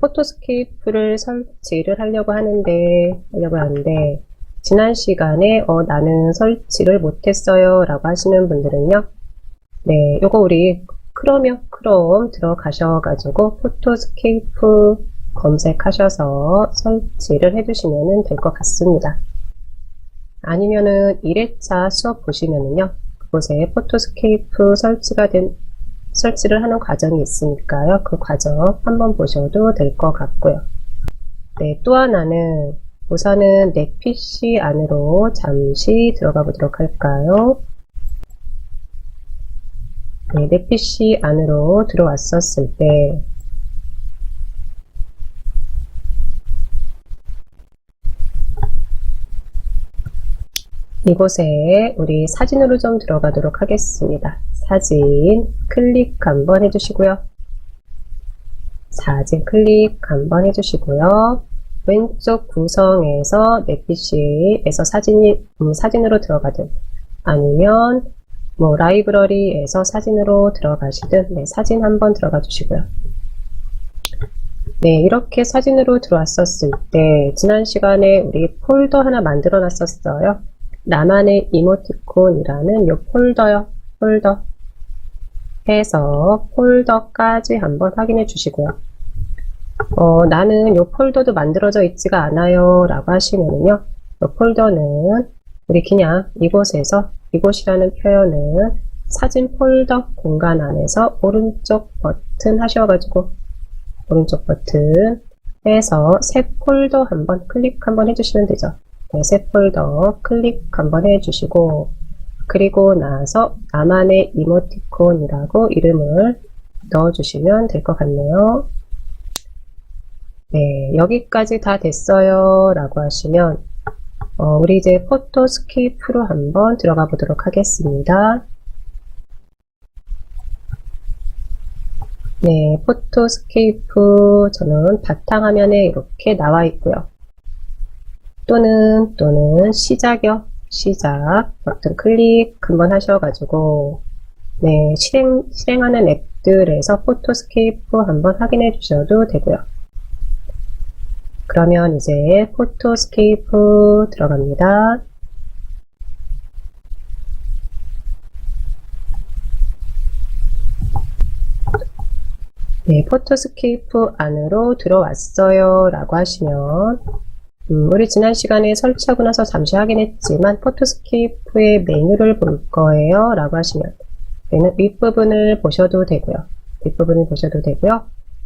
포토스케이프를 설치를 하려고 하는데, 지난 시간에, 나는 설치를 못했어요. 라고 하시는 분들은요. 네, 요거 우리 크롬 들어가셔가지고, 포토스케이프 검색하셔서 설치를 해주시면 될 것 같습니다. 아니면은 1회차 수업 보시면은요, 그곳에 포토스케이프 설치를 하는 과정이 있으니까요. 그 과정 한번 보셔도 될 것 같고요. 네, 또 하나는 우선은 내 PC 안으로 잠시 들어가 보도록 할까요? 네, 내 PC 안으로 들어왔었을 때 이곳에 우리 사진으로 좀 들어가도록 하겠습니다. 사진 클릭 한번 해주시고요. 사진 클릭 한번 해주시고요. 왼쪽 구성에서 내 PC에서 사진으로 들어가든 아니면 뭐 라이브러리에서 사진으로 들어가시든 네, 사진 한번 들어가 주시고요. 네, 이렇게 사진으로 들어왔었을 때 지난 시간에 우리 폴더 하나 만들어 놨었어요. 나만의 이모티콘이라는 요 폴더 해서 폴더까지 한번 확인해 주시고요. 나는 요 폴더도 만들어져 있지가 않아요 라고 하시면은요, 요 폴더는 우리 그냥 이곳이라는 표현은 사진 폴더 공간 안에서 오른쪽 버튼 하셔가지고 오른쪽 버튼 해서 새 폴더 한번 클릭 한번 해주시면 되죠. 네, 새 폴더 클릭 한번 해주시고, 그리고 나서 나만의 이모티콘이라고 이름을 넣어주시면 될 것 같네요. 네, 여기까지 다 됐어요 라고 하시면 우리 이제 포토스케이프로 한번 들어가 보도록 하겠습니다. 네, 포토스케이프 저는 바탕화면에 이렇게 나와 있고요. 또는 시작 버튼 클릭 한번 하셔가지고 네, 실행하는 앱들에서 포토스케이프 한번 확인해 주셔도 되고요. 그러면 이제 포토스케이프 들어갑니다. 네, 포토스케이프 안으로 들어왔어요 라고 하시면 우리 지난 시간에 설치하고 나서 잠시 확인했지만 포토스케이프의 메뉴를 볼 거예요 라고 하시면 윗부분을 보셔도 되고요.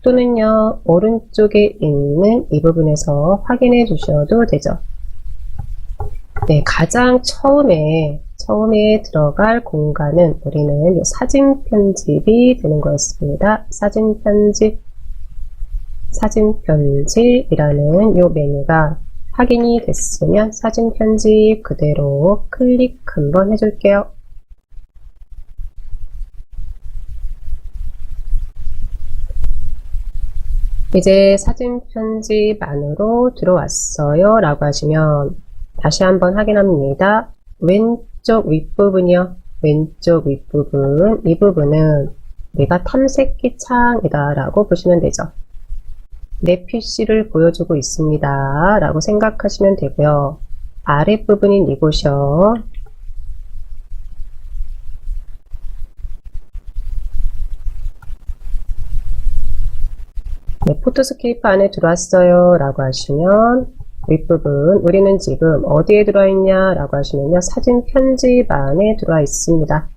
또는요, 오른쪽에 있는 이 부분에서 확인해 주셔도 되죠. 네, 가장 처음에 들어갈 공간은 우리는 이 사진 편집이 되는 거였습니다. 사진 편집이라는 이 메뉴가 확인이 됐으면 사진 편집 그대로 클릭 한번 해줄게요. 이제 사진 편집 안으로 들어왔어요 라고 하시면 다시 한번 확인합니다. 왼쪽 윗부분이요. 이 부분은 내가 탐색기 창이다 라고 보시면 되죠. 내 PC를 보여주고 있습니다 라고 생각하시면 되고요. 아랫부분인 이곳이요. 네, 포토스케이프 안에 들어왔어요 라고 하시면 윗부분 우리는 지금 어디에 들어와 있냐 라고 하시면요, 사진 편집 안에 들어와 있습니다.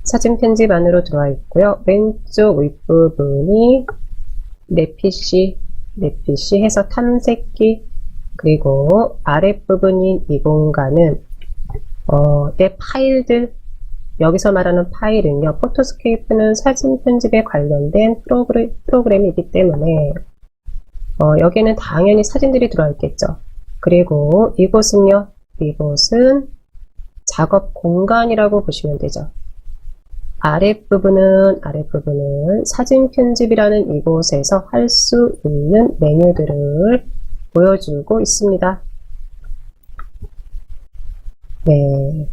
사진 편집 안으로 들어와 있고요. 왼쪽 윗부분이 내 PC 해서 탐색기, 그리고 아랫부분인 이 공간은 내 파일들, 여기서 말하는 파일은요, 포토스케이프는 사진 편집에 관련된 프로그램이기 때문에 여기에는 당연히 사진들이 들어와 있겠죠. 그리고 이곳은 작업 공간이라고 보시면 되죠. 아랫부분은 사진 편집이라는 이곳에서 할 수 있는 메뉴들을 보여주고 있습니다. 네,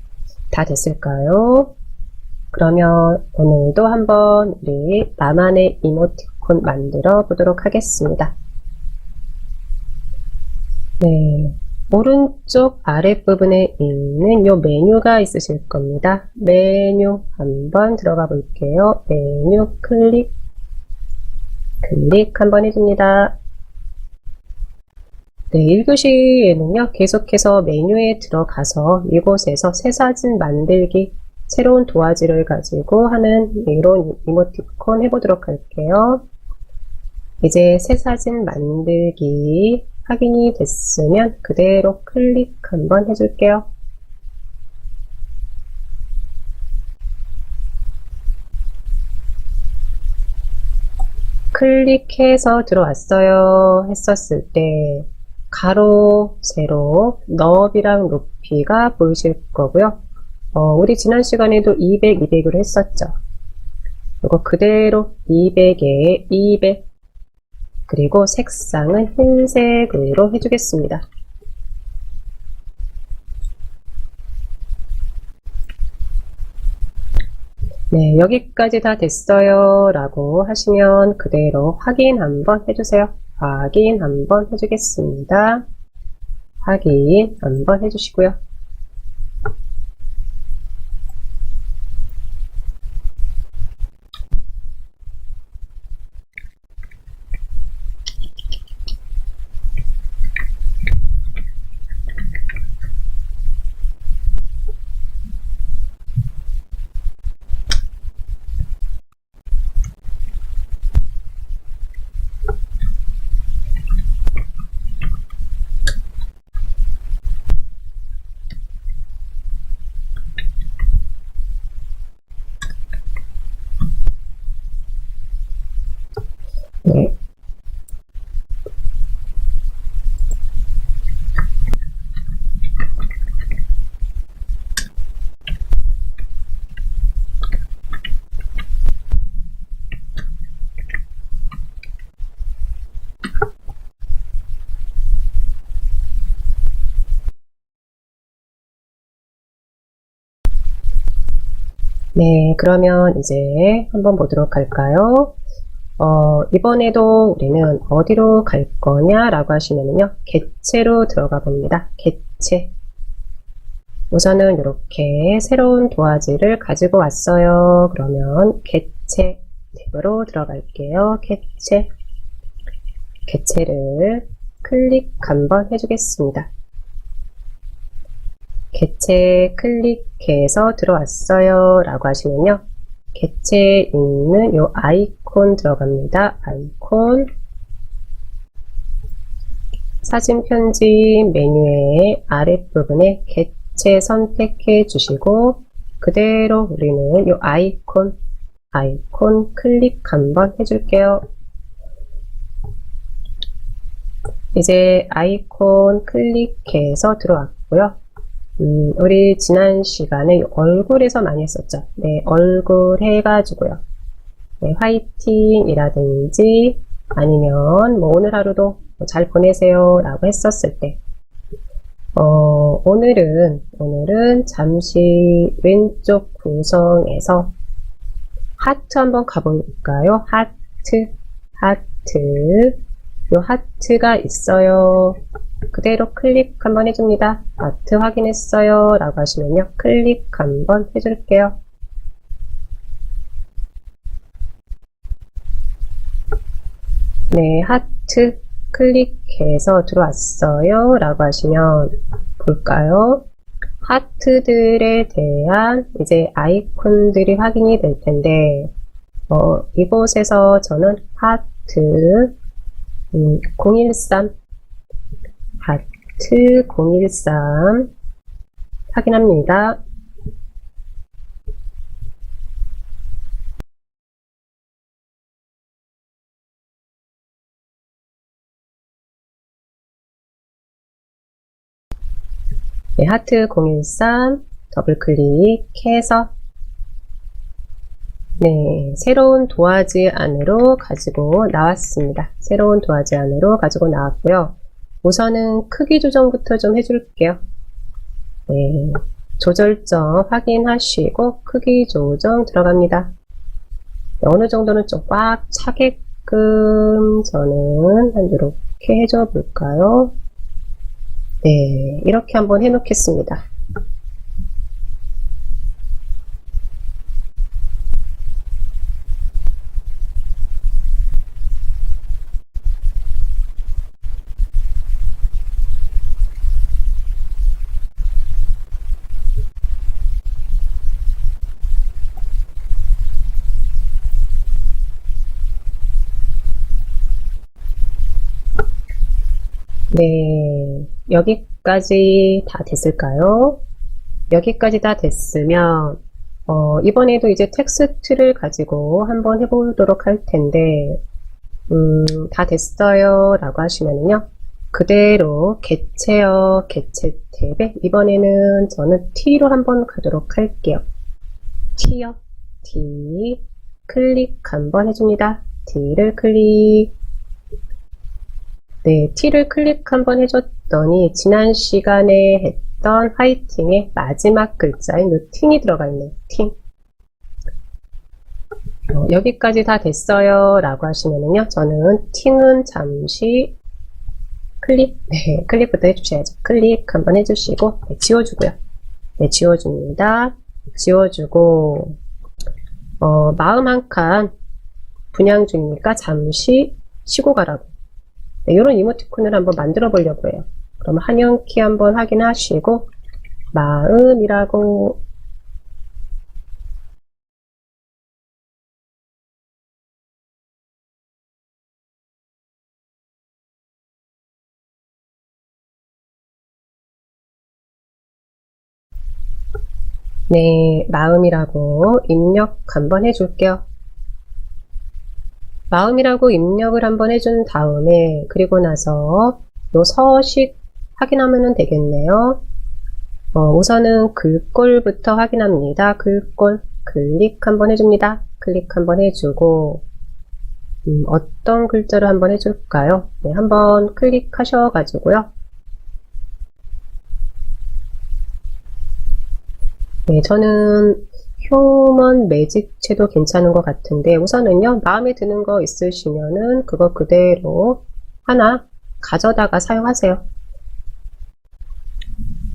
다 됐을까요? 그러면 오늘도 한번 우리 나만의 아이콘 만들어 보도록 하겠습니다. 네, 오른쪽 아랫부분에 있는 요 메뉴가 있으실 겁니다. 메뉴 한번 들어가 볼게요. 메뉴 클릭 한번 해줍니다. 네, 1교시에는요, 계속해서 메뉴에 들어가서 이곳에서 새 사진 만들기, 새로운 도화지를 가지고 하는 이런 이모티콘 해보도록 할게요. 이제 새 사진 만들기 확인이 됐으면 그대로 클릭 한번 해줄게요. 클릭해서 들어왔어요 했었을 때 가로, 세로, 너비랑 높이가 보이실 거고요. 우리 지난 시간에도 200, 200으로 했었죠. 이거 그대로 200에 200 그리고 색상은 흰색으로 해주겠습니다. 네, 여기까지 다 됐어요 라고 하시면 그대로 확인 한번 해주세요. 확인 한번 해주겠습니다. 확인 한번 해주시고요. 네. 네, 그러면 이제 한번 보도록 할까요? 이번에도 우리는 어디로 갈 거냐라고 하시면요. 객체로 들어가 봅니다. 객체. 우선은 이렇게 새로운 도화지를 가지고 왔어요. 그러면 객체 탭으로 들어갈게요. 객체. 객체를 클릭 한번 해주겠습니다. 객체 클릭해서 들어왔어요 라고 하시면요. 객체에 있는 요 아이콘 들어갑니다. 아이콘. 사진 편집 메뉴의 아랫부분에 객체 선택해 주시고 그대로 우리는 요 아이콘 클릭 한번 해줄게요. 이제 아이콘 클릭해서 들어왔고요. 우리 지난 시간에 얼굴에서 많이 했었죠. 네, 얼굴 해가지고요. 네, 화이팅이라든지 아니면 뭐 오늘 하루도 잘 보내세요 라고 했었을 때 오늘은 잠시 왼쪽 구성에서 하트 한번 가볼까요? 하트. 요 하트가 있어요. 그대로 클릭 한번 해줍니다. 하트 확인했어요 라고 하시면요. 클릭 한번 해줄게요. 네, 하트 클릭해서 들어왔어요 라고 하시면 볼까요? 하트들에 대한 이제 아이콘들이 확인이 될 텐데 이곳에서 저는 하트 013 하트 013 확인합니다. 네, 하트 013 더블 클릭해서 네, 새로운 도화지 안으로 가지고 나왔습니다. 새로운 도화지 안으로 가지고 나왔고요. 우선은 크기 조정부터 좀 해줄게요. 네, 조절점 확인하시고 크기 조정 들어갑니다. 네, 어느 정도는 좀 꽉 차게끔 저는 한 이렇게 해줘 볼까요? 네, 이렇게 한번 해놓겠습니다. 네, 여기까지 다 됐을까요? 여기까지 다 됐으면 이번에도 이제 텍스트를 가지고 한번 해보도록 할 텐데 다 됐어요 라고 하시면요 그대로 개체어 개체 탭에 이번에는 저는 T로 한번 가도록 할게요. T요. T 클릭 한번 해줍니다. T를 클릭. 네, T를 클릭 한번 해줬더니 지난 시간에 했던 화이팅의 마지막 글자인 요 팅이 들어가 있네요. 팅. 여기까지 다 됐어요 라고 하시면은요 저는 팅은 잠시 클릭, 네, 클릭부터 해주셔야죠. 클릭 한번 해주시고 네, 지워주고요. 네, 지워줍니다. 지워주고 마음 한 칸 분양 중이니까 잠시 쉬고 가라고. 네, 이런 이모티콘을 한번 만들어 보려고 해요. 그럼 한영키 한번 확인하시고 마음이라고 네, 마음이라고 입력 한번 해줄게요. 마음이라고 입력을 한번 해준 다음에 그리고 나서 요 서식 확인하면 되겠네요. 우선은 글꼴부터 확인합니다. 글꼴 클릭 한번 해줍니다. 클릭 한번 해주고 어떤 글자를 한번 해줄까요? 네, 한번 클릭하셔가지고요. 네, 저는 휴먼 매직체도 괜찮은 것 같은데 우선은요 마음에 드는 거 있으시면은 그거 그대로 하나 가져다가 사용하세요.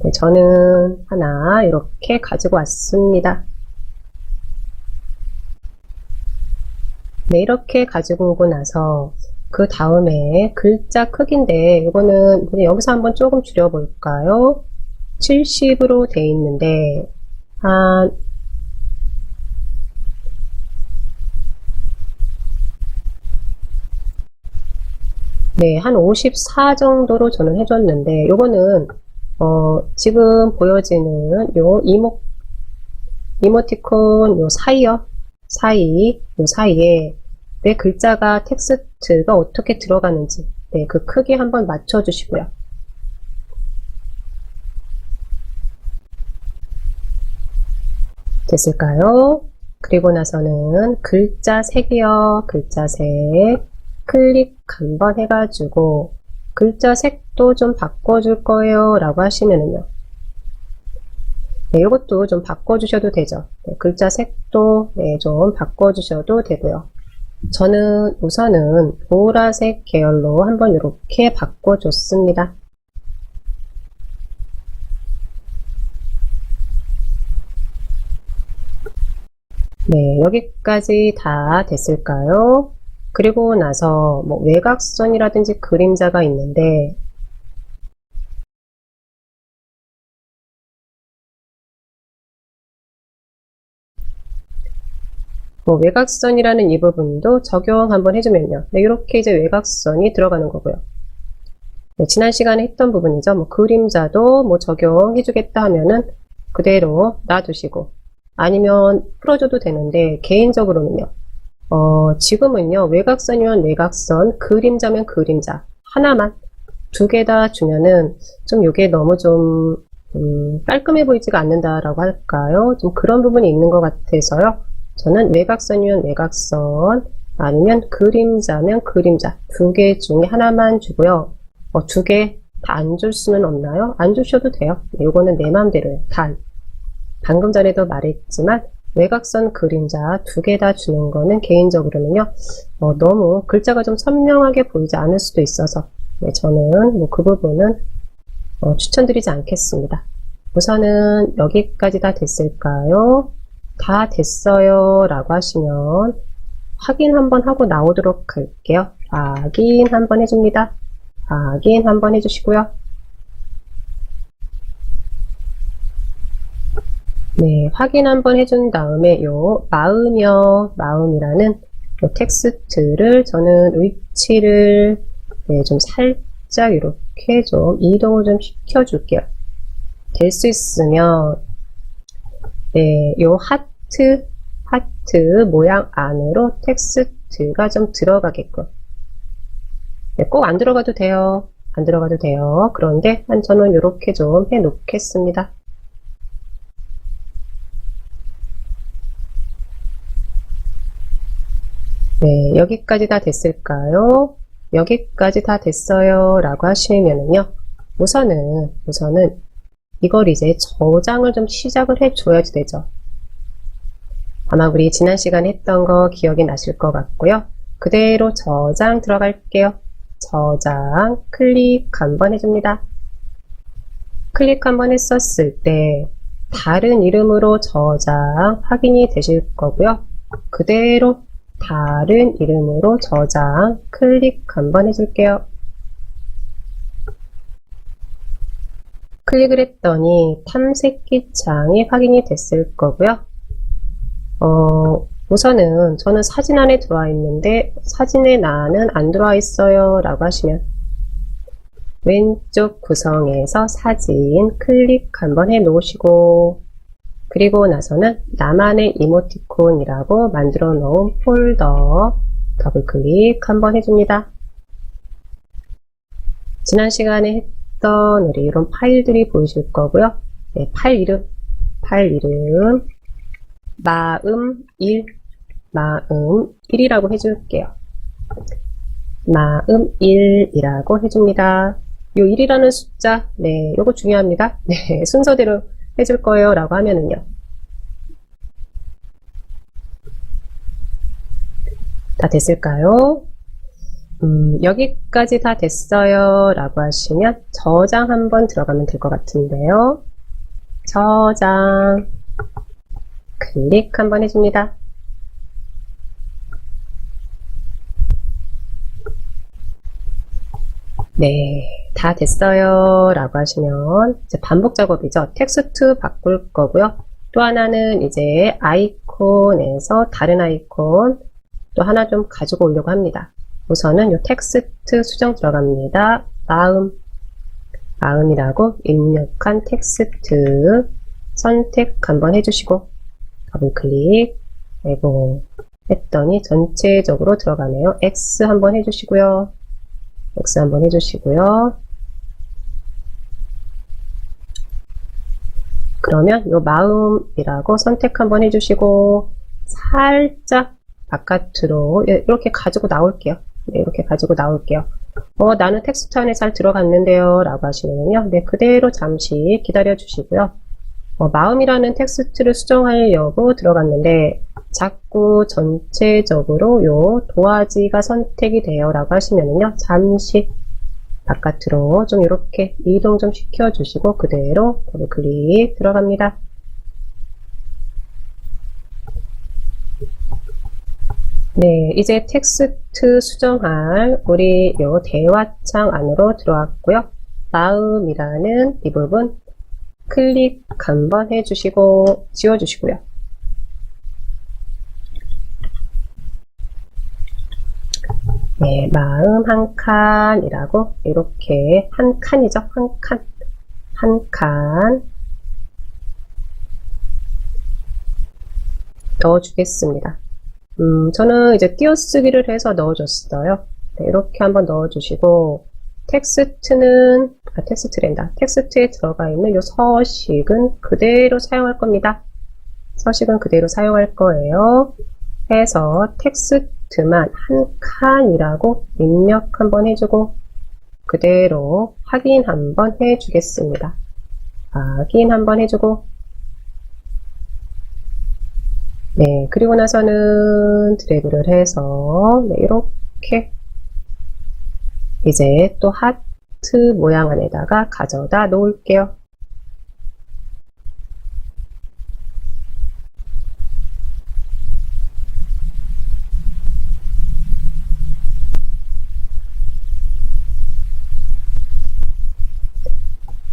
네, 저는 하나 이렇게 가지고 왔습니다. 네, 이렇게 가지고 오고 나서 그 다음에 글자 크기인데 이거는 그냥 여기서 한번 조금 줄여볼까요? 70으로 돼 있는데 한 54 정도로 저는 해줬는데, 요거는, 지금 보여지는 이모티콘 요 사이요. 요 사이에 내 글자가, 텍스트가 어떻게 들어가는지, 네, 그 크기 한번 맞춰주시고요. 됐을까요? 그리고 나서는 글자 색이요. 글자 색. 클릭 한번 해가지고 글자 색도 좀 바꿔줄 거예요 라고 하시면은요 네, 이것도 좀 바꿔주셔도 되죠. 네, 글자 색도 네, 좀 바꿔주셔도 되고요. 저는 우선은 보라색 계열로 한번 이렇게 바꿔줬습니다. 네, 여기까지 다 됐을까요? 그리고 나서 뭐 외곽선이라든지 그림자가 있는데 뭐 외곽선이라는 이 부분도 적용 한번 해주면요. 네, 이렇게 이제 외곽선이 들어가는 거고요. 네, 지난 시간에 했던 부분이죠. 뭐 그림자도 뭐 적용해주겠다 하면은 그대로 놔두시고 아니면 풀어줘도 되는데 개인적으로는요. 지금은요, 외곽선이면 외곽선, 그림자면 그림자, 하나만, 두 개 다 주면은, 좀 요게 너무 좀, 깔끔해 보이지가 않는다라고 할까요? 좀 그런 부분이 있는 것 같아서요. 저는 외곽선이면 외곽선, 아니면 그림자면 그림자, 두 개 중에 하나만 주고요. 두 개 다 안 줄 수는 없나요? 안 주셔도 돼요. 요거는 내 맘대로요. 단. 방금 전에도 말했지만, 외곽선 그림자 두 개 다 주는 거는 개인적으로는요, 너무 글자가 좀 선명하게 보이지 않을 수도 있어서, 네, 저는 뭐 그 부분은 추천드리지 않겠습니다. 우선은 여기까지 다 됐을까요? 다 됐어요 라고 하시면 확인 한번 하고 나오도록 할게요. 확인 한번 해줍니다. 확인 한번 해주시고요. 네, 확인 한번 해준 다음에 요 마음이라는 요 텍스트를 저는 위치를 네, 좀 살짝 이렇게 좀 이동을 좀 시켜줄게요. 될 수 있으면 네, 요 하트 모양 안으로 텍스트가 좀 들어가게끔. 네, 꼭 안 들어가도 돼요. 안 들어가도 돼요. 그런데 저는 이렇게 좀 해 놓겠습니다. 네, 여기까지 다 됐을까요? 여기까지 다 됐어요 라고 하시면은요, 우선은 이걸 이제 저장을 좀 시작을 해줘야지 되죠. 아마 우리 지난 시간에 했던 거 기억이 나실 것 같고요. 그대로 저장 들어갈게요. 저장 클릭 한번 해줍니다. 클릭 한번 했었을 때 다른 이름으로 저장 확인이 되실 거고요. 그대로 다른 이름으로 저장 클릭 한번 해줄게요. 클릭을 했더니 탐색기 창이 확인이 됐을 거고요. 우선은 저는 사진 안에 들어와 있는데 사진에 나는 안 들어와 있어요 라고 하시면 왼쪽 구성에서 사진 클릭 한번 해 놓으시고, 그리고 나서는 나만의 이모티콘이라고 만들어 놓은 폴더 더블 클릭 한번 해줍니다. 지난 시간에 했던 우리 이런 파일들이 보이실 거고요. 네, 파일 이름 마음1이라고 해줄게요. 마음1이라고 해줍니다. 요 1이라는 숫자, 네, 요거 중요합니다. 네, 순서대로 해줄 거예요 라고 하면은요, 다 됐을까요? 여기까지 다 됐어요 라고 하시면 저장 한번 들어가면 될 것 같은데요. 저장 클릭 한번 해줍니다. 네, 다 됐어요 라고 하시면 이제 반복 작업이죠. 텍스트 바꿀 거고요. 또 하나는 이제 아이콘에서 다른 아이콘 또 하나 좀 가지고 오려고 합니다. 우선은 이 텍스트 수정 들어갑니다. 마음이라고 입력한 텍스트 선택 한번 해주시고 더블 클릭 했더니 전체적으로 들어가네요. X 한번 해주시고요. X 한번 해주시고요. 그러면 요 마음이라고 선택 한번 해주시고 살짝 바깥으로 이렇게 가지고 나올게요. 네, 이렇게 가지고 나올게요. 나는 텍스트 안에 잘 들어갔는데요 라고 하시면요, 네, 그대로 잠시 기다려 주시고요. 마음이라는 텍스트를 수정하려고 들어갔는데 자꾸 전체적으로 요 도화지가 선택이 돼요 라고 하시면요, 잠시 바깥으로 좀 이렇게 이동 좀 시켜 주시고 그대로 더블 클릭 들어갑니다. 네, 이제 텍스트 수정할 우리 요 대화창 안으로 들어왔고요. 마음이라는 이 부분 클릭 한번 해주시고 지워주시고요. 네, 마음 한 칸이라고 이렇게 한 칸이죠. 한 칸 넣어주겠습니다. 저는 이제 띄어쓰기를 해서 넣어줬어요. 네, 이렇게 한번 넣어주시고 텍스트에 들어가 있는 요 서식은 그대로 사용할 겁니다. 서식은 그대로 사용할 거예요. 해서 텍스트만 한 칸이라고 입력 한번 해주고 그대로 확인 한번 해주겠습니다. 확인 한번 해주고 네, 그리고 나서는 드래그를 해서 네, 이렇게 이제 또 하트 모양 안에다가 가져다 놓을게요.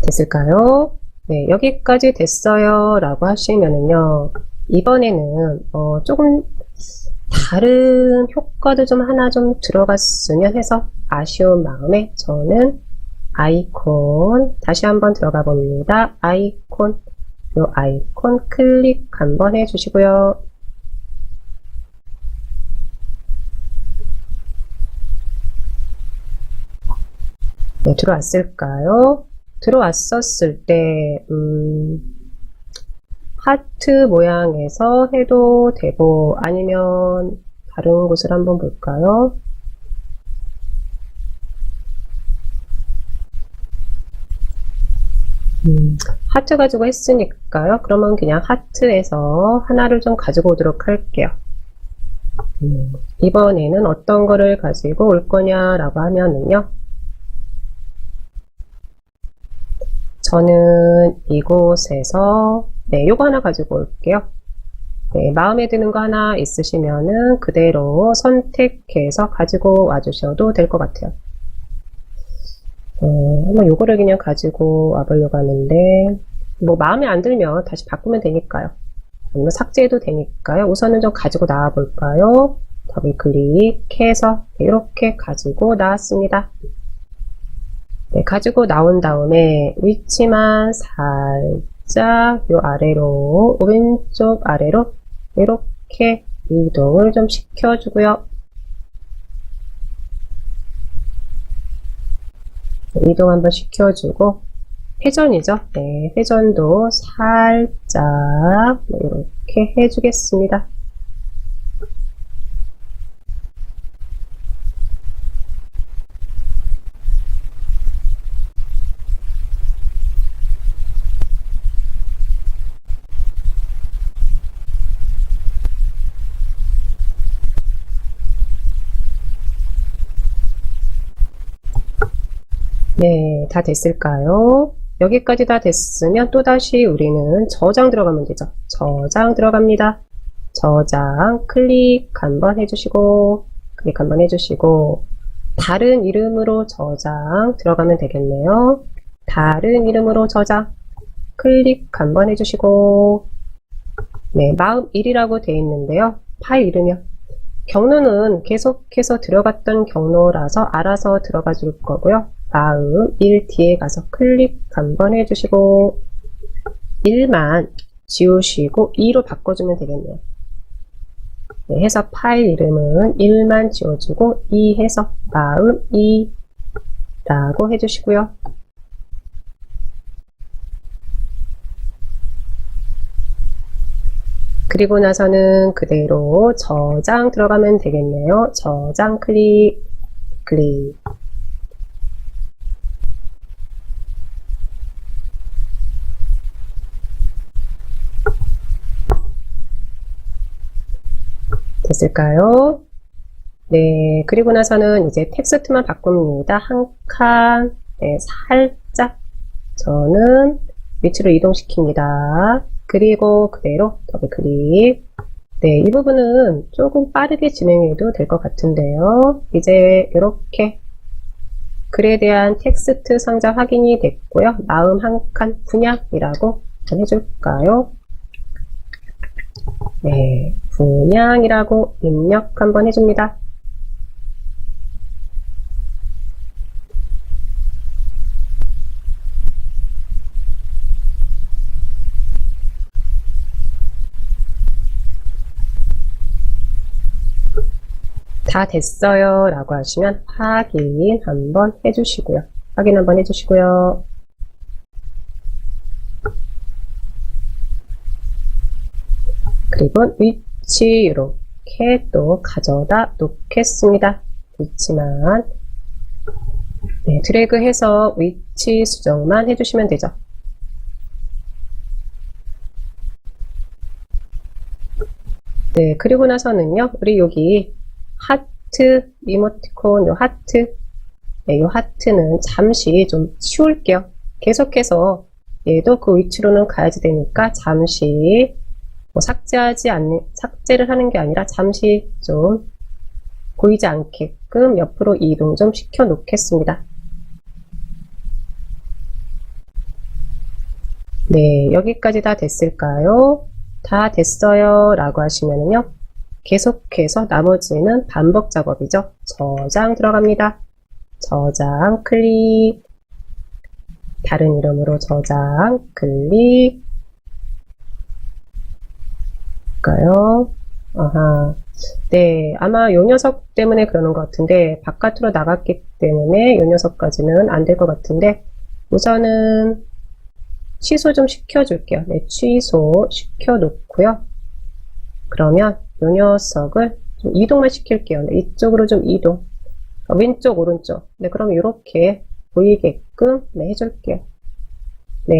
됐을까요? 네, 여기까지 됐어요 라고 하시면은요, 이번에는 조금 다른 효과도 좀 하나 좀 들어갔으면 해서 아쉬운 마음에 저는 아이콘 다시 한번 들어가 봅니다. 아이콘, 요 아이콘 클릭 한번 해주시고요. 네, 들어왔을까요? 들어왔었을 때 하트 모양에서 해도 되고 아니면 다른 곳을 한번 볼까요? 하트 가지고 했으니까요. 그러면 그냥 하트에서 하나를 좀 가지고 오도록 할게요. 이번에는 어떤 거를 가지고 올 거냐라고 하면은요. 저는 이곳에서 네, 요거 하나 가지고 올게요. 네, 마음에 드는 거 하나 있으시면은 그대로 선택해서 가지고 와주셔도 될 것 같아요. 한번 요거를 그냥 가지고 와보려고 하는데, 뭐 마음에 안 들면 다시 바꾸면 되니까요. 아니면 삭제해도 되니까요. 우선은 좀 가지고 나와 볼까요? 더블 클릭해서 이렇게 가지고 나왔습니다. 네, 가지고 나온 다음에 위치만 살짝 요 아래로, 오른쪽 아래로 이렇게 이동을 좀 시켜주고요. 이동 한번 시켜주고, 회전이죠. 네, 회전도 살짝 이렇게 해주겠습니다. 네, 다 됐을까요? 여기까지 다 됐으면 또다시 우리는 저장 들어가면 되죠. 저장 들어갑니다. 저장 클릭 한번 해주시고, 클릭 한번 해주시고, 다른 이름으로 저장 들어가면 되겠네요. 다른 이름으로 저장 클릭 한번 해주시고, 네, 마음 1이라고 되어 있는데요. 파일 이름이요. 경로는 계속해서 들어갔던 경로라서 알아서 들어가 줄 거고요. 마음 1 뒤에 가서 클릭 한번 해주시고 1만 지우시고 2로 바꿔주면 되겠네요. 네, 해서 파일 이름은 1만 지워주고 2 해서 마음 2라고 해주시고요. 그리고 나서는 그대로 저장 들어가면 되겠네요. 저장 클릭. 됐을까요? 네, 그리고 나서는 이제 텍스트만 바꿉니다. 한 칸, 네, 살짝 저는 위치로 이동시킵니다. 그리고 그대로 더블 클릭. 네, 이 부분은 조금 빠르게 진행해도 될 것 같은데요. 이제 이렇게 글에 대한 텍스트 상자 확인이 됐고요. 마음 한 칸 분양이라고 해줄까요? 네, 분양이라고 입력 한번 해줍니다. 다 됐어요 라고 하시면 확인 한번 해주시고요. 확인 한번 해주시고요. 그리고 위치 이렇게 또 가져다 놓겠습니다. 위치만 네, 드래그해서 위치 수정만 해주시면 되죠. 네, 그리고 나서는요, 우리 여기 하트 이모티콘, 요 하트, 네, 요 하트는 잠시 좀 치울게요. 계속해서 얘도 그 위치로는 가야지 되니까 잠시 뭐 삭제를 하는 게 아니라 잠시 좀 보이지 않게끔 옆으로 이동 좀 시켜 놓겠습니다. 네, 여기까지 다 됐을까요? 다 됐어요 라고 하시면요, 계속해서 나머지는 반복 작업이죠. 저장 들어갑니다. 저장 클릭, 다른 이름으로 저장 클릭 볼까요? 아하. 네, 아마 요 녀석 때문에 그러는 것 같은데, 바깥으로 나갔기 때문에 요 녀석까지는 안 될 것 같은데, 우선은 취소 좀 시켜줄게요. 네, 취소 시켜놓고요. 그러면 요 녀석을 좀 이동만 시킬게요. 네, 이쪽으로 좀 이동. 왼쪽, 오른쪽. 네, 그럼 이렇게 보이게끔 네, 해줄게요. 네,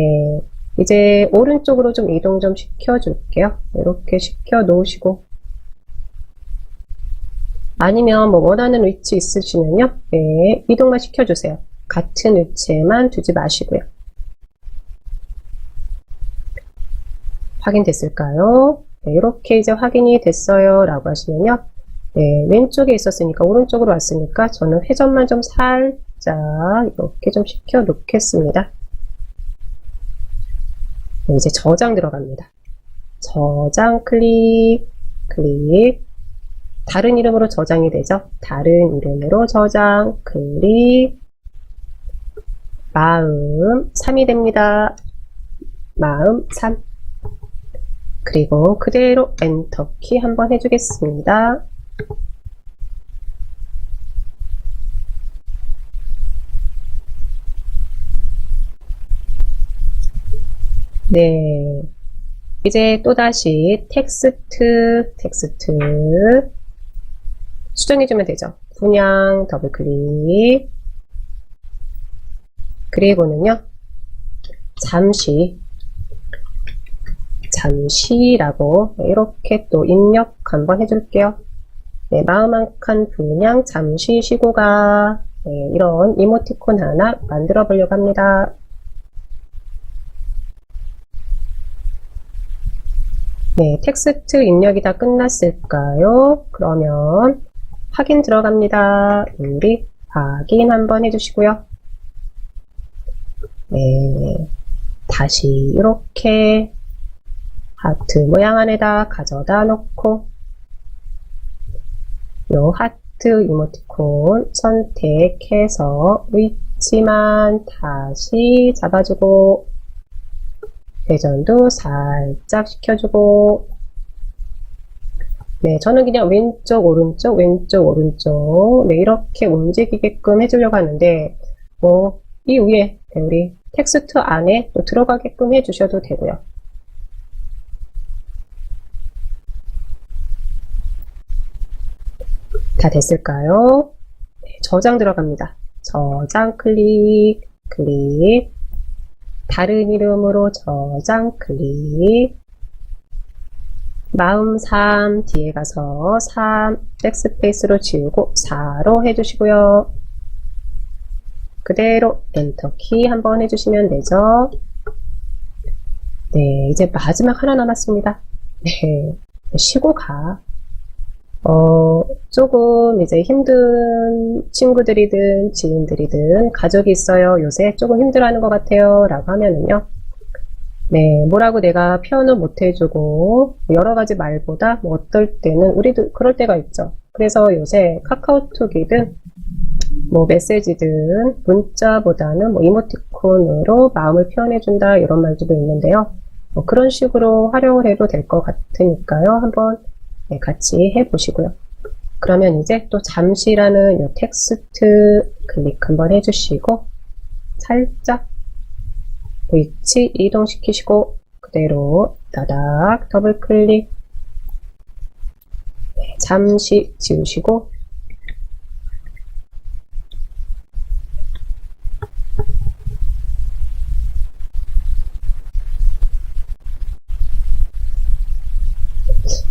이제 오른쪽으로 좀 이동 좀 시켜줄게요. 이렇게 시켜 놓으시고, 아니면 뭐 원하는 위치 있으시면요, 네, 이동만 시켜주세요. 같은 위치에만 두지 마시고요. 확인됐을까요? 네, 이렇게 이제 확인이 됐어요 라고 하시면요, 네, 왼쪽에 있었으니까 오른쪽으로 왔으니까 저는 회전만 좀 살짝 이렇게 좀 시켜 놓겠습니다. 네, 이제 저장 들어갑니다. 저장 클릭, 다른 이름으로 저장이 되죠. 다른 이름으로 저장 클릭, 마음 3이 됩니다. 마음 3. 그리고 그대로 엔터키 한번 해주겠습니다. 네, 이제 또다시 텍스트 수정해주면 되죠. 분양 더블클릭, 그리고는요, 잠시라고 이렇게 또 입력 한번 해줄게요. 네, 마음 한 칸 분양 잠시 쉬고 가. 네, 이런 이모티콘 하나 만들어 보려고 합니다. 네, 텍스트 입력이 다 끝났을까요? 그러면 확인 들어갑니다. 우리 확인 한번 해주시고요. 네, 다시 이렇게 하트 모양 안에다 가져다 놓고, 요 하트 이모티콘 선택해서 위치만 다시 잡아주고, 회전도 살짝 시켜주고, 네, 저는 그냥 왼쪽, 오른쪽, 왼쪽, 오른쪽, 네, 이렇게 움직이게끔 해주려고 하는데, 뭐, 이 위에, 우리 텍스트 안에 또 들어가게끔 해주셔도 되고요. 다 됐을까요? 네, 저장 들어갑니다. 저장 클릭, 다른 이름으로 저장 클릭, 마음 3 뒤에 가서 3 백스페이스로 지우고 4로 해주시고요. 그대로 엔터키 한번 해주시면 되죠. 네, 이제 마지막 하나 남았습니다. 네, 쉬고 가. 조금 이제 힘든 친구들이든 지인들이든 가족이 있어요. 요새 조금 힘들어하는 것 같아요. 라고 하면은요. 네, 뭐라고 내가 표현을 못 해주고, 여러 가지 말보다 뭐 어떨 때는, 우리도 그럴 때가 있죠. 그래서 요새 카카오톡이든, 뭐 메시지든, 문자보다는 뭐 이모티콘으로 마음을 표현해준다, 이런 말들도 있는데요. 뭐 그런 식으로 활용을 해도 될 것 같으니까요. 한번 네, 같이 해보시고요. 그러면 이제 또 잠시라는 이 텍스트 클릭 한번 해주시고, 살짝 위치 이동시키시고, 그대로 따닥 더블 클릭, 네, 잠시 지우시고,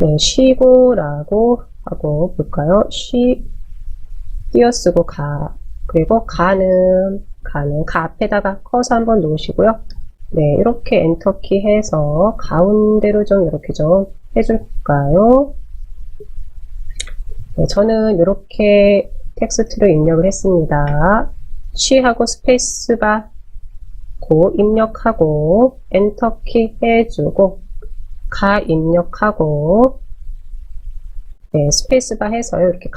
네, 네, 쉬고라고 하고 볼까요? 띄어쓰고 가. 그리고 가는 가 앞에다가 커서 한번 놓으시고요. 네, 이렇게 엔터키 해서 가운데로 좀 이렇게 좀 해줄까요? 네, 저는 이렇게 텍스트를 입력을 했습니다. 쉬하고 스페이스바 고 입력하고 엔터키 해주고 가 입력하고 네, 스페이스바 해서요. 이렇게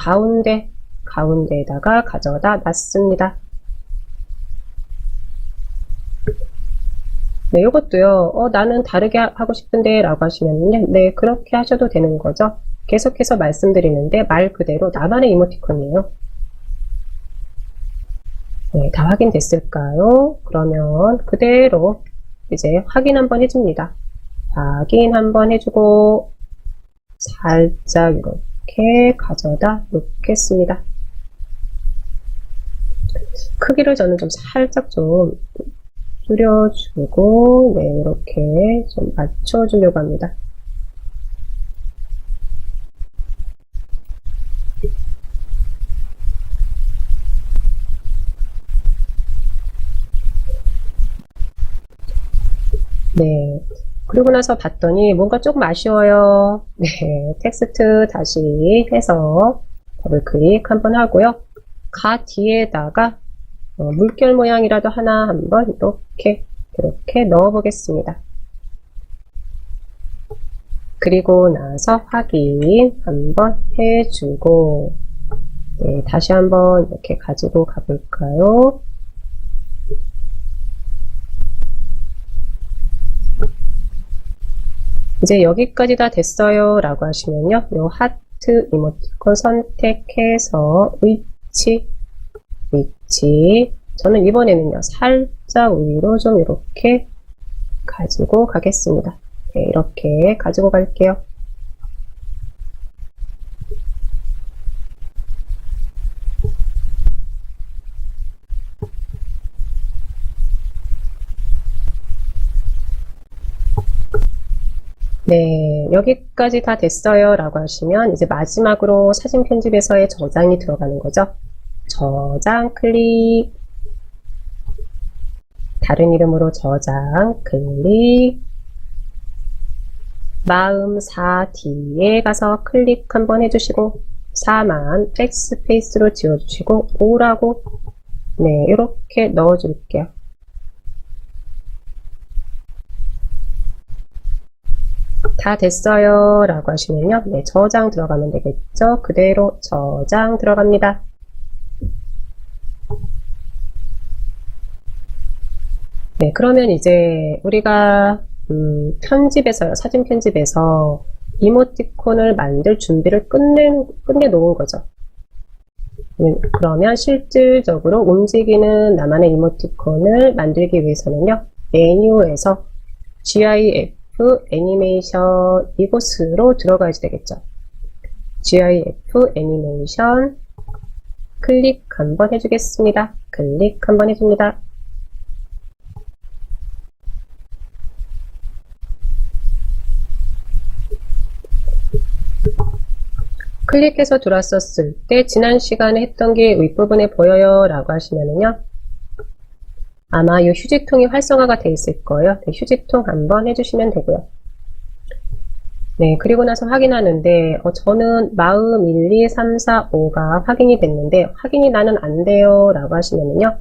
가운데에다가 가져다 놨습니다. 네, 이것도요. 나는 다르게 하고 싶은데 라고 하시면요. 네, 그렇게 하셔도 되는 거죠. 계속해서 말씀드리는데 말 그대로 나만의 이모티콘이에요. 네, 다 확인됐을까요? 그러면 그대로 이제 확인 한번 해줍니다. 확인 한번 해주고 살짝 이렇게 가져다 놓겠습니다. 크기를 저는 좀 살짝 좀 줄여주고 네, 이렇게 좀 맞춰주려고 합니다. 네. 그리고 나서 봤더니 뭔가 조금 아쉬워요. 네. 텍스트 다시 해서 더블 클릭 한번 하고요. 가 뒤에다가 물결 모양이라도 하나 한번 이렇게 넣어 보겠습니다. 그리고 나서 확인 한번 해주고 네, 다시 한번 이렇게 가지고 가볼까요? 이제 여기까지 다 됐어요 라고 하시면요. 요 하트 이모티콘 선택해서 위치 저는 이번에는요 살짝 위로 좀 이렇게 가지고 가겠습니다. 네, 이렇게 가지고 갈게요. 네, 여기까지 다 됐어요 라고 하시면 이제 마지막으로 사진 편집에서의 저장이 들어가는 거죠. 저장 클릭, 다른 이름으로 저장 클릭, 마음 4 뒤에 가서 클릭 한번 해주시고 4만 백스페이스로 지워주시고 5라고 네, 이렇게 넣어줄게요. 다 됐어요 라고 하시면요. 네, 저장 들어가면 되겠죠. 그대로 저장 들어갑니다. 네, 그러면 이제 우리가 편집에서요, 사진 편집에서 이모티콘을 만들 준비를 끝내 놓은 거죠. 그러면 실질적으로 움직이는 나만의 이모티콘을 만들기 위해서는요, 메뉴에서 GIF 애니메이션 이곳으로 들어가야 되겠죠. GIF 애니메이션 클릭 한번 해주겠습니다. 클릭 한번 해줍니다. 클릭해서 들어왔었을 때 지난 시간에 했던 게 윗부분에 보여요 라고 하시면은요 아마 이 휴지통이 활성화가 되어 있을 거예요. 네, 휴지통 한번 해주시면 되고요. 네, 그리고 나서 확인하는데 저는 마음 1, 2, 3, 4, 5가 확인이 됐는데 확인이 나는 안 돼요 라고 하시면은요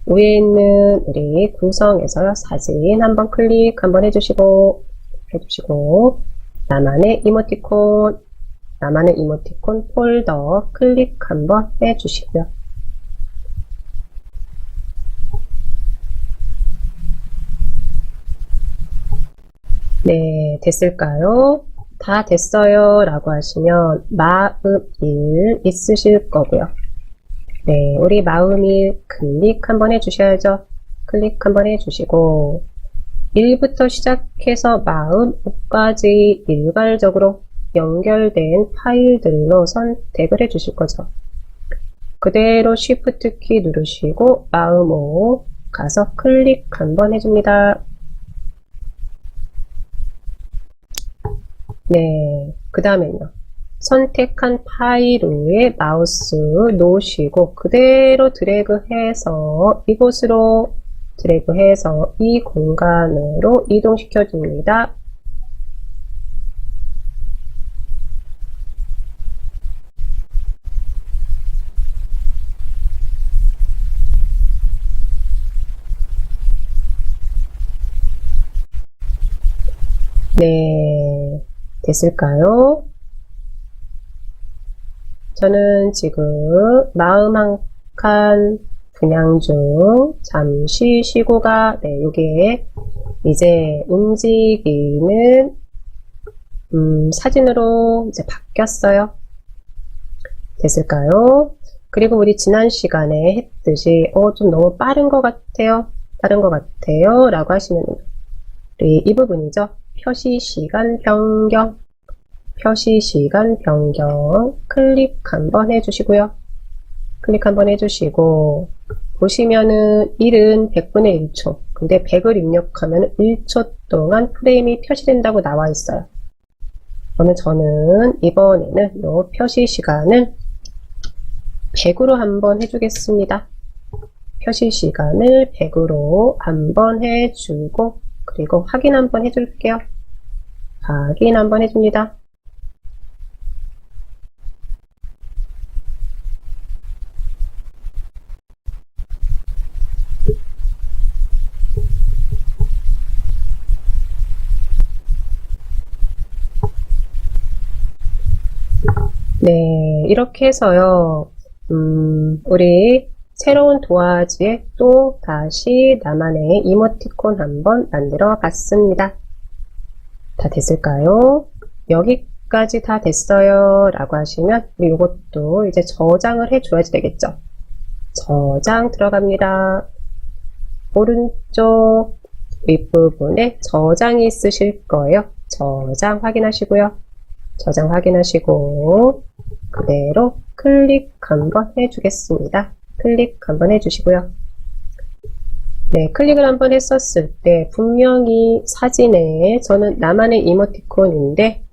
위에 있는 우리 구성에서요 사진 한번 클릭 한번 해주시고 나만의 이모티콘 폴더 클릭 한번 해주시고요. 네, 됐을까요? 다 됐어요 라고 하시면 마음 1 있으실 거고요. 네, 우리 마음 1 클릭 한번 해주셔야죠. 클릭 한번 해주시고 1부터 시작해서 마음 5까지 일괄적으로 연결된 파일들로 선택을 해 주실 거죠. 그대로 Shift 키 누르시고 마음 5 가서 클릭 한번 해줍니다. 네, 그 다음에는요. 선택한 파일 위에 마우스 놓으시고 그대로 드래그해서 이곳으로 드래그해서 이 공간으로 이동시켜 줍니다. 네, 됐을까요? 저는 지금 마음 한 칸 분양 중 잠시 쉬고가, 네, 요게 이제 움직이는 사진으로 이제 바뀌었어요. 됐을까요? 그리고 우리 지난 시간에 했듯이 좀 너무 빠른 것 같아요. 빠른 것 같아요. 라고 하시면 우리 이 부분이죠. 표시 시간 변경. 표시 시간 변경 클릭 한번 해주시고요. 클릭 한번 해주시고 보시면은 1은 100분의 1초. 근데 100을 입력하면 1초 동안 프레임이 표시된다고 나와 있어요. 그러면 저는 이번에는 이 표시 시간을 100으로 한번 해주겠습니다. 표시 시간을 100으로 한번 해주고 그리고 확인 한번 해줄게요. 확인 한번 해줍니다. 네, 이렇게 해서요, 우리 새로운 도화지에 또 다시 나만의 이모티콘 한번 만들어 봤습니다. 다 됐을까요? 여기까지 다 됐어요 라고 하시면 우리 이것도 이제 저장을 해줘야지 되겠죠. 저장 들어갑니다. 오른쪽 윗부분에 저장이 있으실 거예요. 저장 확인하시고요. 저장 확인하시고 그대로 클릭 한번 해주겠습니다. 클릭 한번 해주시고요. 네, 클릭을 한번 했었을 때 분명히 사진에 저는 나만의 이모티콘인데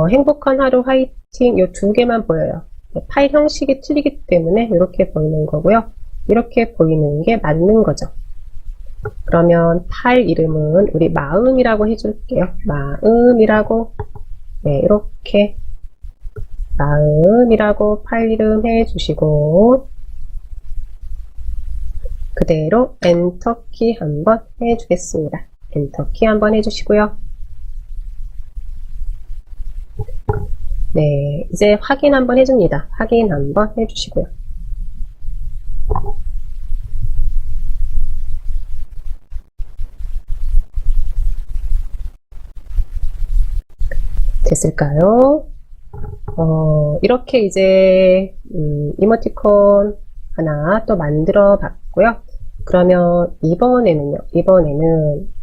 행복한 하루 화이팅 요 두 개만 보여요. 파일 형식이 틀리기 때문에 이렇게 보이는 거고요. 이렇게 보이는 게 맞는 거죠. 그러면 파일 이름은 우리 마음이라고 해줄게요. 마음이라고, 네, 이렇게 마음이라고 파일 이름 해주시고 그대로 엔터키 한번 해주겠습니다. 엔터키 한번 해주시고요. 네, 이제 확인 한번 해줍니다. 확인 한번 해주시고요. 됐을까요? 이렇게 이제 이모티콘 하나 또 만들어 봤고요. 그러면 이번에는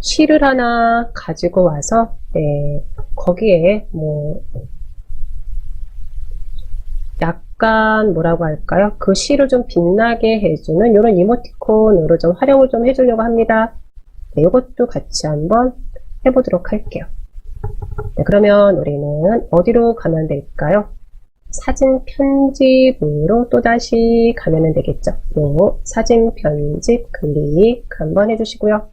실을 하나 가지고 와서 네, 거기에 뭐 약간 뭐라고 할까요? 그 실을 좀 빛나게 해주는 이런 이모티콘으로 좀 활용을 좀 해주려고 합니다. 네, 이것도 같이 한번 해보도록 할게요. 네, 그러면 우리는 어디로 가면 될까요? 사진 편집으로 또다시 가면 되겠죠. 요 사진 편집 클릭 한번 해주시고요.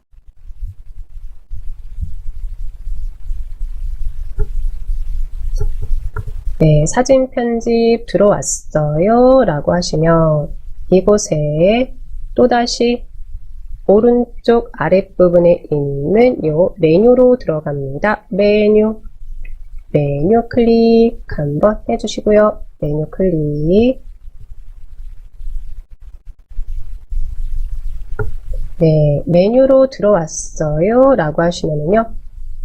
네, 사진 편집 들어왔어요 라고 하시면 이곳에 또다시 오른쪽 아랫부분에 있는 요 메뉴로 들어갑니다. 메뉴 클릭 한번 해주시고요. 메뉴 클릭. 네, 메뉴로 들어왔어요 라고 하시면요.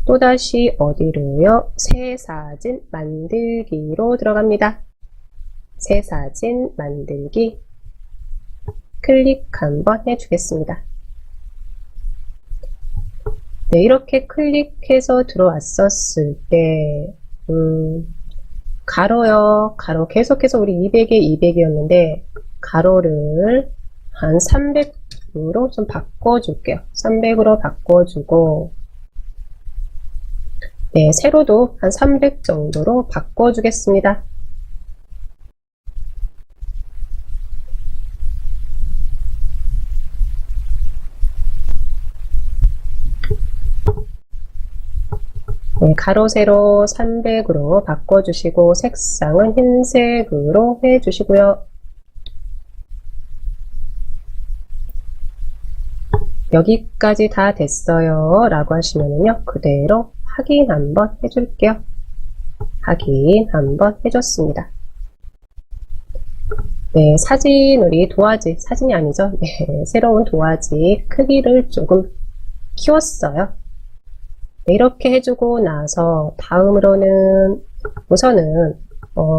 또다시 어디로요? 새 사진 만들기로 들어갑니다. 새 사진 만들기 클릭 한번 해주겠습니다. 네, 이렇게 클릭해서 들어왔었을 때 가로요. 가로 계속해서 우리 200에 200이었는데 가로를 한 300으로 좀 바꿔줄게요. 300으로 바꿔주고 네, 세로도 한 300 정도로 바꿔주겠습니다. 네, 가로 세로 300으로 바꿔주시고 색상은 흰색으로 해주시고요. 여기까지 다 됐어요 라고 하시면요 그대로 확인 한번 해줄게요. 확인 한번 해줬습니다. 네, 사진우리 도화지, 사진이 아니죠. 네, 새로운 도화지 크기를 조금 키웠어요. 네, 이렇게 해주고 나서 다음으로는 우선은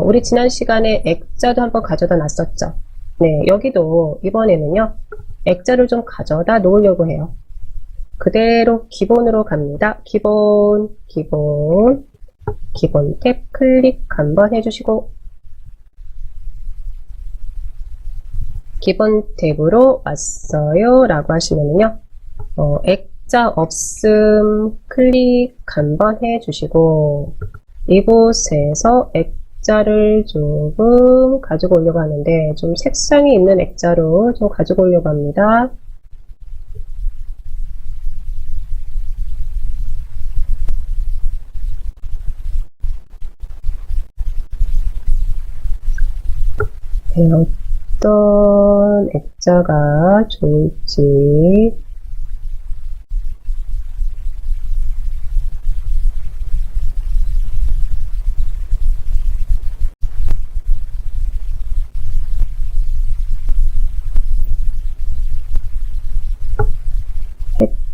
우리 지난 시간에 액자도 한번 가져다 놨었죠. 네, 여기도 이번에는요 액자를 좀 가져다 놓으려고 해요. 그대로 기본으로 갑니다. 기본 탭 클릭 한번 해주시고 기본 탭으로 왔어요 라고 하시면요 액자 없음 클릭 한번 해주시고 이곳에서 액자를 조금 가지고 오려고 하는데 좀 색상이 있는 액자로 좀 가지고 오려고 합니다. 네, 어떤 액자가 좋을지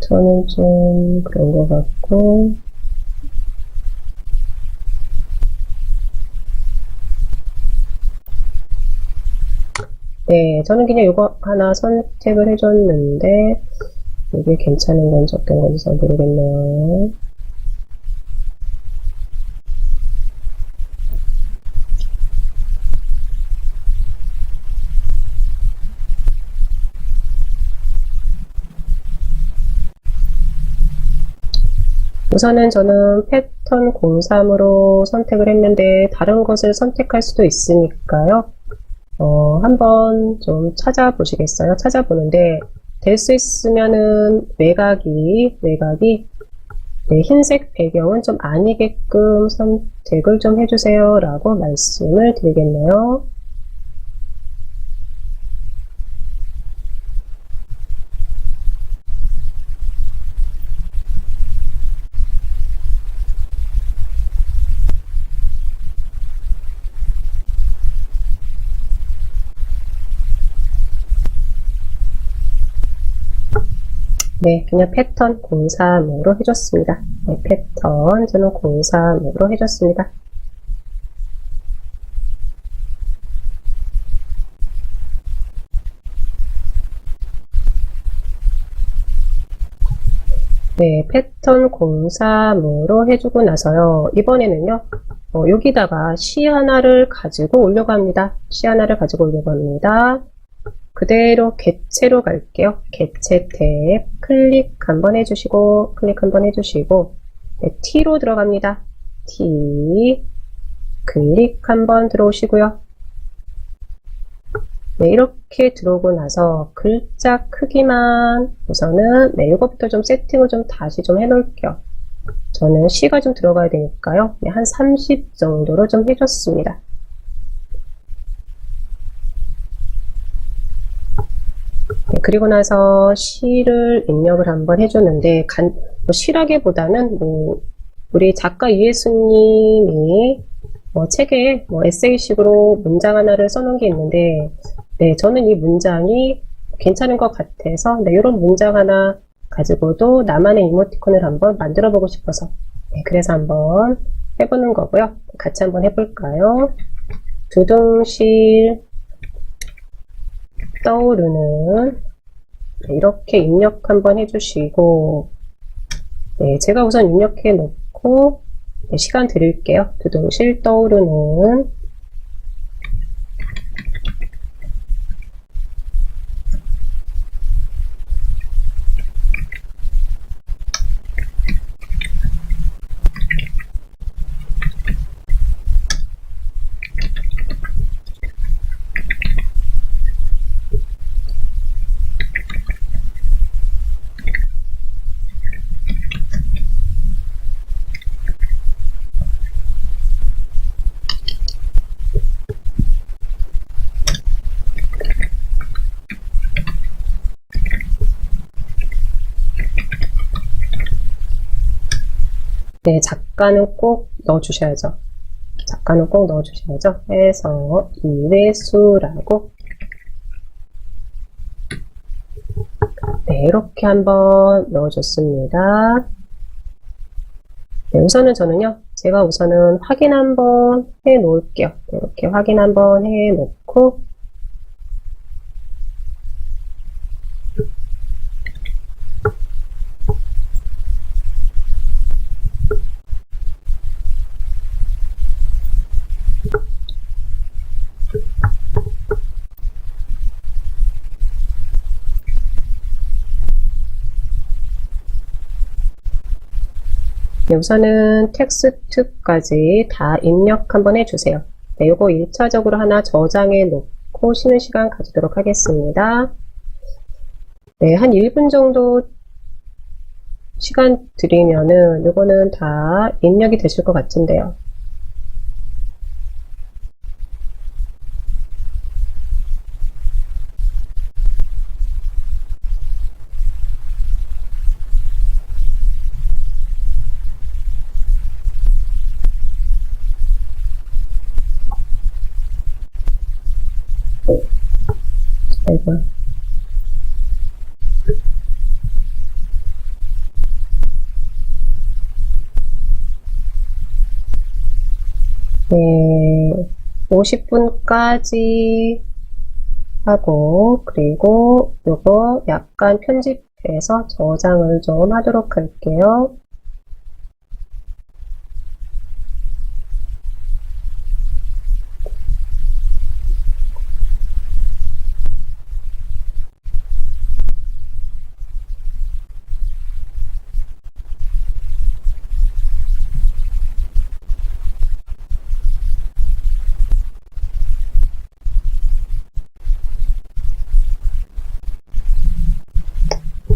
저는 좀 그런 것 같고 네, 저는 그냥 이거 하나 선택을 해줬는데 이게 괜찮은 건지 어떤 건지 잘 모르겠네요. 우선은 저는 패턴 03으로 선택을 했는데 다른 것을 선택할 수도 있으니까요. 한번 좀 찾아보시겠어요? 찾아보는데 될 수 있으면은 외곽이 네, 흰색 배경은 좀 아니게끔 선택을 좀 해주세요 라고 말씀을 드리겠네요. 네, 그냥 패턴 03으로 해줬습니다. 네, 패턴 저는 03으로 해줬습니다. 네, 패턴 03으로 해주고 나서요. 이번에는요, 여기다가 시 하나를 가지고 오려고 합니다. 시 하나를 가지고 오려고 합니다. 그대로 객체로 갈게요. 객체 탭 클릭 한번 해주시고 네, T로 들어갑니다. T 클릭 한번 들어오시고요. 네, 이렇게 들어오고 나서 글자 크기만 우선은 네, 이것부터 좀 세팅을 좀 다시 좀 해놓을게요. 저는 시가 좀 들어가야 되니까요. 네, 한 30 정도로 좀 해줬습니다. 네, 그리고 나서 시를 입력을 한번 해줬는데 시라기보다는 우리 작가 이예수님이 책에 에세이식으로 문장 하나를 써놓은 게 있는데 네, 저는 이 문장이 괜찮은 것 같아서 네, 이런 문장 하나 가지고도 나만의 이모티콘을 한번 만들어 보고 싶어서 네, 그래서 한번 해보는 거고요. 같이 한번 해볼까요? 두둥실 떠오르는 네, 이렇게 입력 한번 해주시고 네, 제가 우선 입력해 놓고 네, 시간 드릴게요. 두둥실 떠오르는 네, 작가는 꼭 넣어주셔야죠. 작가는 꼭 넣어주셔야죠. 해서 이회수라고. 네, 이렇게 한번 넣어줬습니다. 네, 우선은 저는요, 제가 우선은 확인 한번 해 놓을게요. 이렇게 확인 한번 해 놓고, 네, 우선은 텍스트까지 다 입력 한번 해주세요. 네, 요거 1차적으로 하나 저장해 놓고 쉬는 시간 가지도록 하겠습니다. 네, 한 1분 정도 시간 드리면은 요거는 다 입력이 되실 것 같은데요. 아이고. 네, 50분까지 하고, 그리고 요거 약간 편집해서 저장을 좀 하도록 할게요.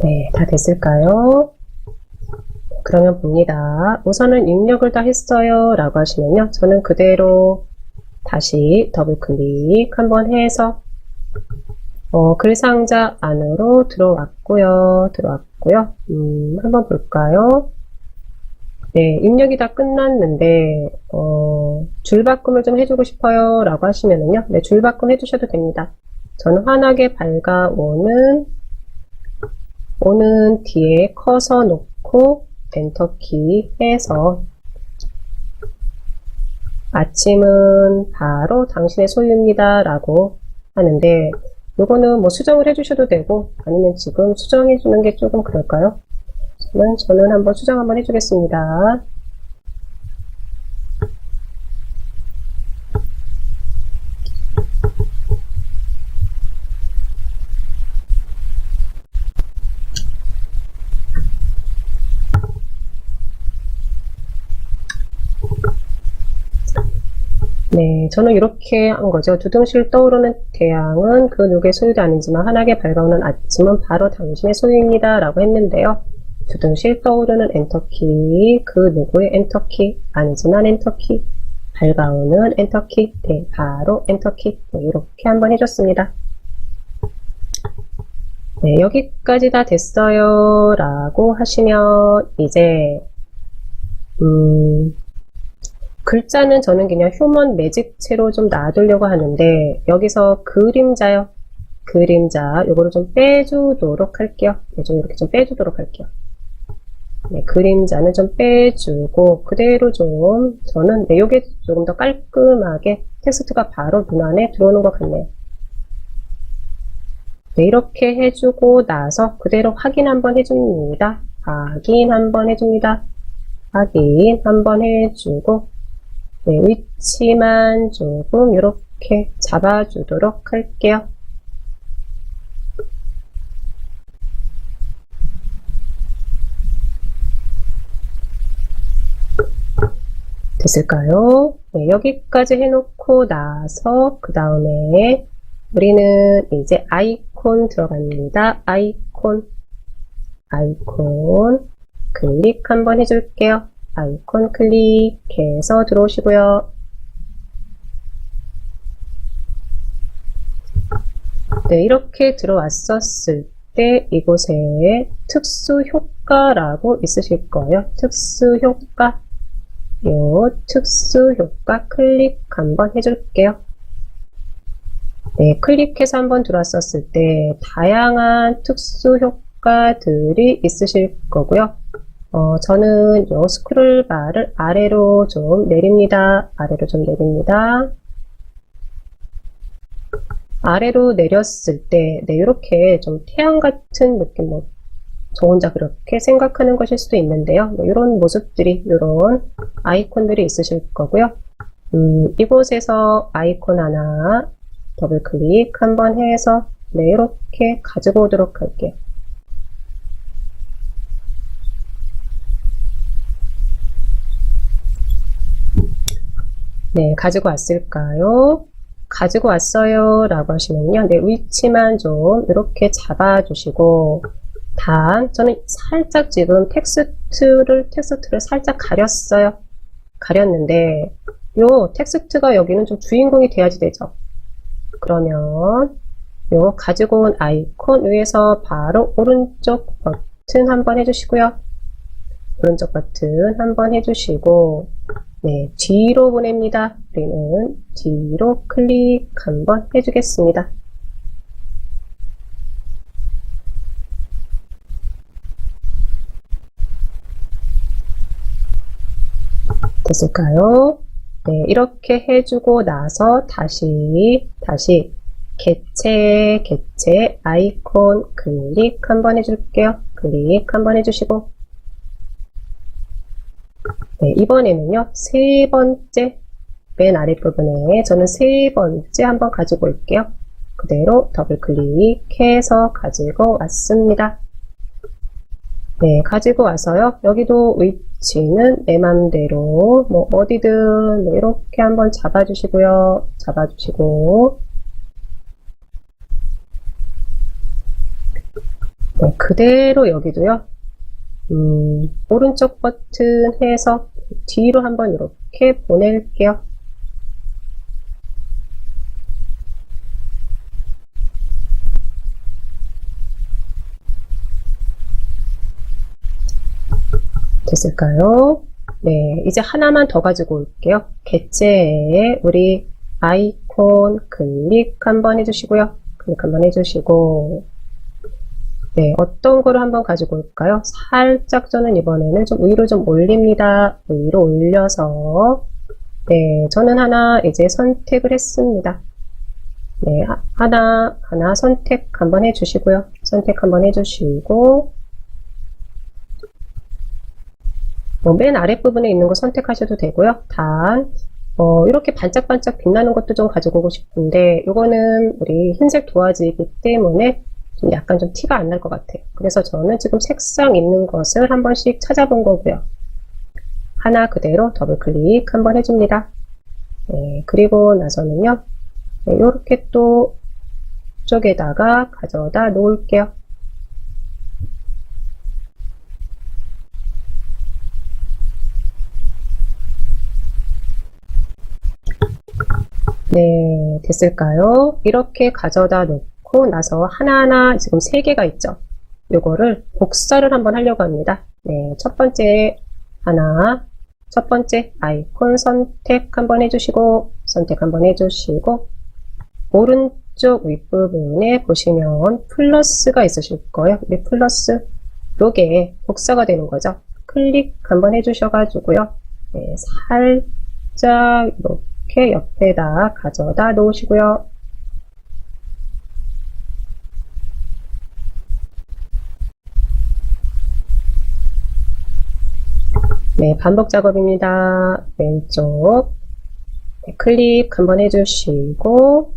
네, 다 됐을까요? 그러면 봅니다. 우선은 입력을 다 했어요 라고 하시면요, 저는 그대로 다시 더블 클릭 한번 해서 글 상자 안으로 들어왔고요. 한번 볼까요? 네, 입력이 다 끝났는데 줄바꿈을 좀 해주고 싶어요 라고 하시면은요, 네, 줄바꿈 해주셔도 됩니다. 저는 환하게 오는 뒤에 커서 놓고 엔터키 해서 아침은 바로 당신의 소유입니다 라고 하는데, 요거는 뭐 수정을 해주셔도 되고 아니면 지금 수정해 주는 게 조금 그럴까요? 저는 한번 수정 한번 해주겠습니다. 네, 저는 이렇게 한 거죠. 두둥실 떠오르는 태양은 그 누구의 소유도 아니지만 환하게 밝아오는 아침은 바로 당신의 소유입니다 라고 했는데요. 두둥실 떠오르는 엔터키, 그 누구의 엔터키, 아니지만 엔터키, 밝아오는 엔터키, 네, 바로 엔터키, 네, 이렇게 한번 해줬습니다. 네, 여기까지 다 됐어요 라고 하시면 이제 글자는 저는 그냥 휴먼 매직체로 좀 놔두려고 하는데, 여기서 그림자요. 그림자, 요거를 좀 빼주도록 할게요. 네, 좀 이렇게 좀 빼주도록 할게요. 네, 그림자는 좀 빼주고, 그대로 좀, 저는, 네, 요게 조금 더 깔끔하게 텍스트가 바로 눈안에 들어오는 것 같네요. 네, 이렇게 해주고 나서 그대로 확인 한번 해줍니다. 확인 한번 해줍니다. 확인 한번 해주고, 네, 위치만 조금 이렇게 잡아주도록 할게요. 됐을까요? 네, 여기까지 해놓고 나서 그 다음에 우리는 이제 아이콘 들어갑니다. 아이콘 클릭 한번 해줄게요. 아이콘 클릭해서 들어오시고요. 네, 이렇게 들어왔었을 때 이곳에 특수 효과라고 있으실 거예요. 특수 효과. 요 특수 효과 클릭 한번 해줄게요. 네, 클릭해서 한번 들어왔었을 때 다양한 특수 효과들이 있으실 거고요. 저는 요 스크롤 바를 아래로 좀 내립니다. 아래로 좀 내립니다. 아래로 내렸을 때, 네, 이렇게 좀 태양 같은 느낌, 저 혼자 그렇게 생각하는 것일 수도 있는데요. 이런 모습들이, 이런 아이콘들이 있으실 거고요. 이곳에서 아이콘 하나 더블 클릭 한번 해서, 네, 이렇게 가지고 오도록 할게요. 네, 가지고 왔을까요? 가지고 왔어요 라고 하시면요. 네, 위치만 좀 이렇게 잡아주시고, 저는 살짝 지금 텍스트를 살짝 가렸어요. 가렸는데, 요 텍스트가 여기는 좀 주인공이 돼야지 되죠. 그러면, 요 가지고 온 아이콘 위에서 바로 오른쪽 버튼 한번 해주시고요. 오른쪽 버튼 한번 해주시고, 네, 뒤로 보냅니다. 우리는 뒤로 클릭 한번 해주겠습니다. 됐을까요? 네, 이렇게 해주고 나서 다시 개체 아이콘 클릭 한번 해줄게요. 클릭 한번 해주시고, 네, 이번에는요, 세 번째, 맨 아랫부분에 저는 세 번째 한번 가지고 올게요. 그대로 더블 클릭해서 가지고 왔습니다. 네, 가지고 와서요, 여기도 위치는 내 맘대로, 어디든 이렇게 한번 잡아주시고요. 잡아주시고, 네, 그대로 여기도요, 오른쪽 버튼 해서 뒤로 한번 이렇게 보낼게요. 됐을까요? 네, 이제 하나만 더 가지고 올게요. 개체에 우리 아이콘 클릭 한번 해주시고요. 클릭 한번 해주시고, 네, 어떤 거를 한번 가지고 올까요? 살짝 저는 이번에는 좀 위로 좀 올립니다. 위로 올려서, 네, 저는 하나 이제 선택을 했습니다. 네, 하나 선택 한번 해주시고요. 선택 한번 해주시고, 맨 아랫부분에 있는 거 선택하셔도 되고요. 이렇게 반짝반짝 빛나는 것도 좀 가지고 오고 싶은데, 이거는 우리 흰색 도화지이기 때문에 좀 약간 좀 티가 안 날 것 같아요. 그래서 저는 지금 색상 있는 것을 한 번씩 찾아본 거고요. 하나 그대로 더블 클릭 한번 해줍니다. 네, 그리고 나서는요, 네, 이렇게 또 쪽에다가 가져다 놓을게요. 네, 됐을까요? 이렇게 가져다 놓고 나서 하나하나 지금 3개가 있죠? 요거를 복사를 한번 하려고 합니다. 네, 첫 번째 아이콘 선택 한번 해주시고, 선택 한번 해주시고, 오른쪽 윗부분에 보시면 플러스가 있으실 거예요. 이 플러스, 요게 복사가 되는 거죠. 클릭 한번 해주셔가지고요. 네, 살짝 이렇게 옆에다 가져다 놓으시고요. 네, 반복 작업입니다. 왼쪽 네, 클릭 한번 해주시고,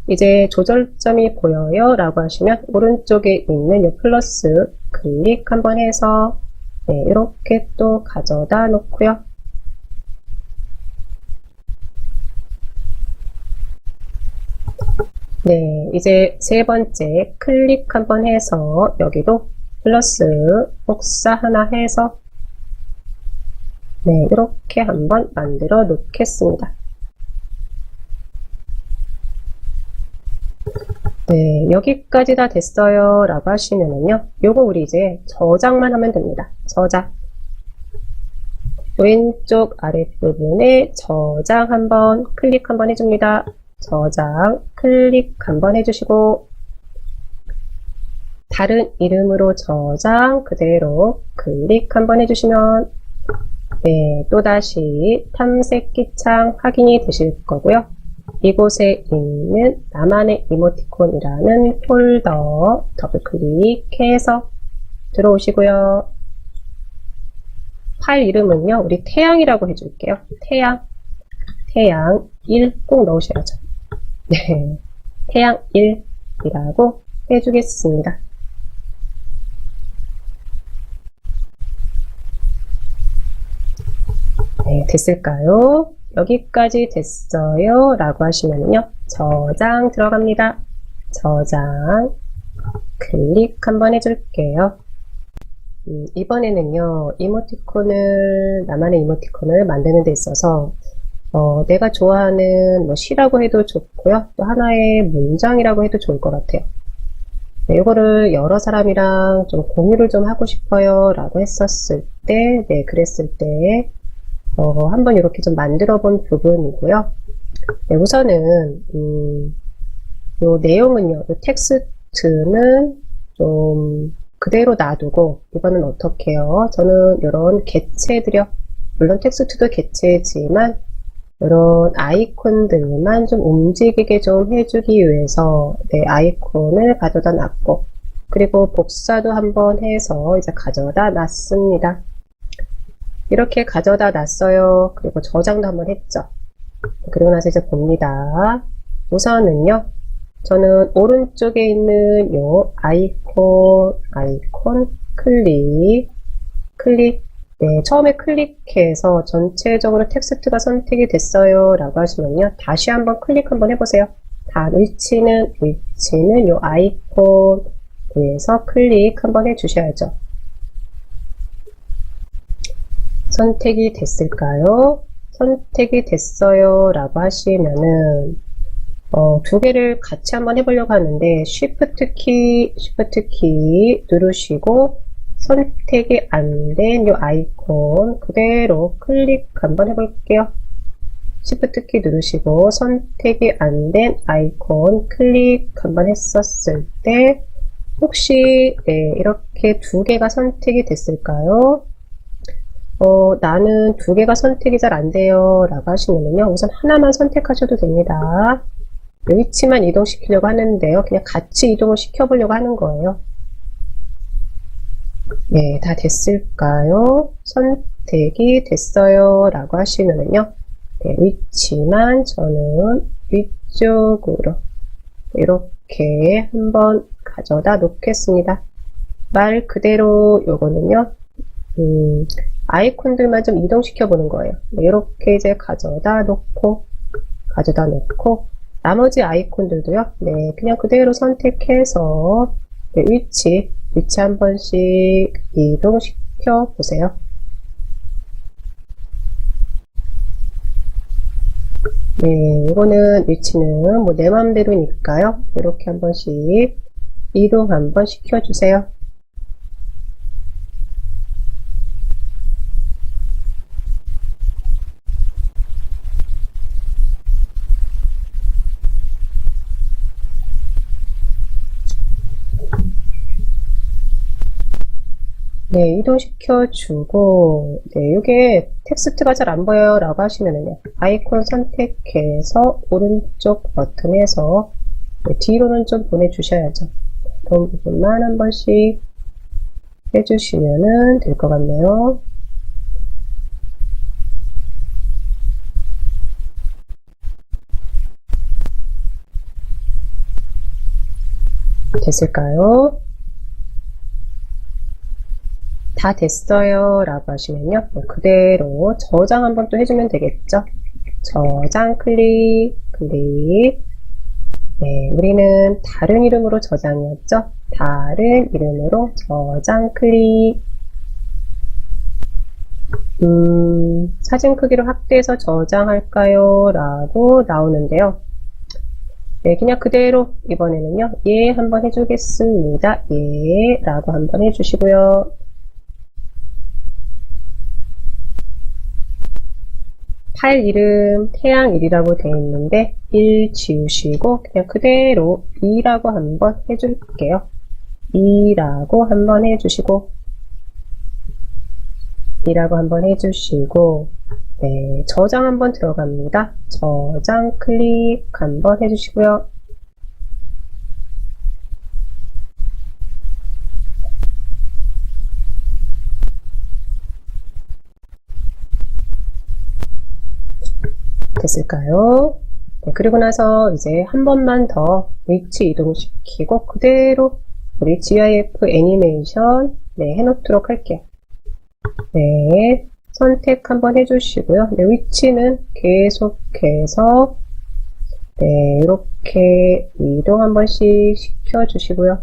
이제 조절점이 보여요 라고 하시면 오른쪽에 있는 이 플러스 클릭 한번 해서 네, 이렇게 또 가져다 놓고요. 네, 이제 세 번째 클릭 한번 해서 여기도 플러스 복사 하나 해서 네, 이렇게 한번 만들어 놓겠습니다. 네, 여기까지 다 됐어요 라고 하시면은요, 요거 우리 이제 저장만 하면 됩니다. 저장. 왼쪽 아랫부분에 저장 한번 클릭 한번 해줍니다. 저장 클릭 한번 해주시고, 다른 이름으로 저장 그대로 클릭 한번 해주시면, 네, 또다시 탐색기 창 확인이 되실 거고요. 이곳에 있는 나만의 이모티콘이라는 폴더 더블 클릭해서 들어오시고요. 파일 이름은요, 우리 태양이라고 해줄게요. 태양 1 꼭 넣으셔야죠. 네, 태양 1이라고 해주겠습니다. 네, 됐을까요? 여기까지 됐어요 라고 하시면요, 저장 들어갑니다. 저장 클릭 한번 해줄게요. 이번에는요, 나만의 이모티콘을 만드는 데 있어서 내가 좋아하는 뭐 시라고 해도 좋고요, 또 하나의 문장이라고 해도 좋을 것 같아요. 네, 이거를 여러 사람이랑 좀 공유를 좀 하고 싶어요 라고 했었을 때, 네, 그랬을 때 한번 이렇게 좀 만들어 본 부분이고요. 네, 우선은 요 내용은요, 요 텍스트는 좀 그대로 놔두고, 이거는 어떻게 해요? 저는 이런 개체들이요, 물론 텍스트도 개체지만 이런 아이콘들만 좀 움직이게 좀 해주기 위해서, 네, 아이콘을 가져다 놨고, 그리고 복사도 한번 해서 이제 가져다 놨습니다. 이렇게 가져다 놨어요. 그리고 저장도 한번 했죠. 그리고 나서 이제 봅니다. 우선은요, 저는 오른쪽에 있는 요 아이콘 클릭, 네, 처음에 클릭해서 전체적으로 텍스트가 선택이 됐어요 라고 하시면요, 다시 한번 클릭 한번 해보세요. 위치는 요 아이콘 위에서 클릭 한번 해주셔야죠. 선택이 됐을까요? 선택이 됐어요 라고 하시면은 두 개를 같이 한번 해보려고 하는데, Shift 키 누르시고 선택이 안 된 이 아이콘 그대로 클릭 한번 해볼게요. Shift 키 누르시고 선택이 안 된 아이콘 클릭 한번 했었을 때, 혹시 네, 이렇게 두 개가 선택이 됐을까요? 나는 두 개가 선택이 잘 안 돼요 라고 하시면요, 우선 하나만 선택하셔도 됩니다. 위치만 이동시키려고 하는데요, 그냥 같이 이동을 시켜보려고 하는 거예요. 네, 다 됐을까요? 선택이 됐어요 라고 하시면요, 네, 위치만 저는 위쪽으로 이렇게 한번 가져다 놓겠습니다. 말 그대로 요거는요, 아이콘들만 좀 이동시켜 보는 거예요. 네, 이렇게 이제 가져다 놓고 나머지 아이콘들도요, 네, 그냥 그대로 선택해서 네, 위치 한 번씩 이동시켜 보세요. 네, 이거는 위치는 뭐 내 맘대로니까요, 이렇게 한 번씩 이동 한번 시켜주세요. 네, 이동시켜주고, 네, 이게 텍스트가 잘 안 보여요 라고 하시면은요, 아이콘 선택해서 오른쪽 버튼에서 네, 뒤로는 좀 보내주셔야죠. 그런 부분만 한 번씩 해주시면은 될 것 같네요. 됐을까요? 다 됐어요 라고 하시면요, 그대로 저장 한번 또 해주면 되겠죠. 저장 클릭. 네, 우리는 다른 이름으로 저장이었죠. 다른 이름으로 저장 클릭. 사진 크기를 확대해서 저장할까요 라고 나오는데요, 네, 그냥 그대로 이번에는요, 예 한번 해주겠습니다. 예 라고 한번 해주시고요. 파일 이름 태양일이라고 되어 있는데 1 지우시고 그냥 그대로 2라고 한번 해줄게요. 2라고 한번 해주시고 2라고 한번 해주시고 네, 저장 한번 들어갑니다. 저장 클릭 한번 해주시고요. 됐을까요? 네, 그리고 나서 이제 한 번만 더 위치 이동시키고 그대로 우리 GIF 애니메이션 네, 해놓도록 할게요. 네, 선택 한번 해주시고요. 네, 위치는 계속해서 네, 이렇게 이동 한 번씩 시켜주시고요.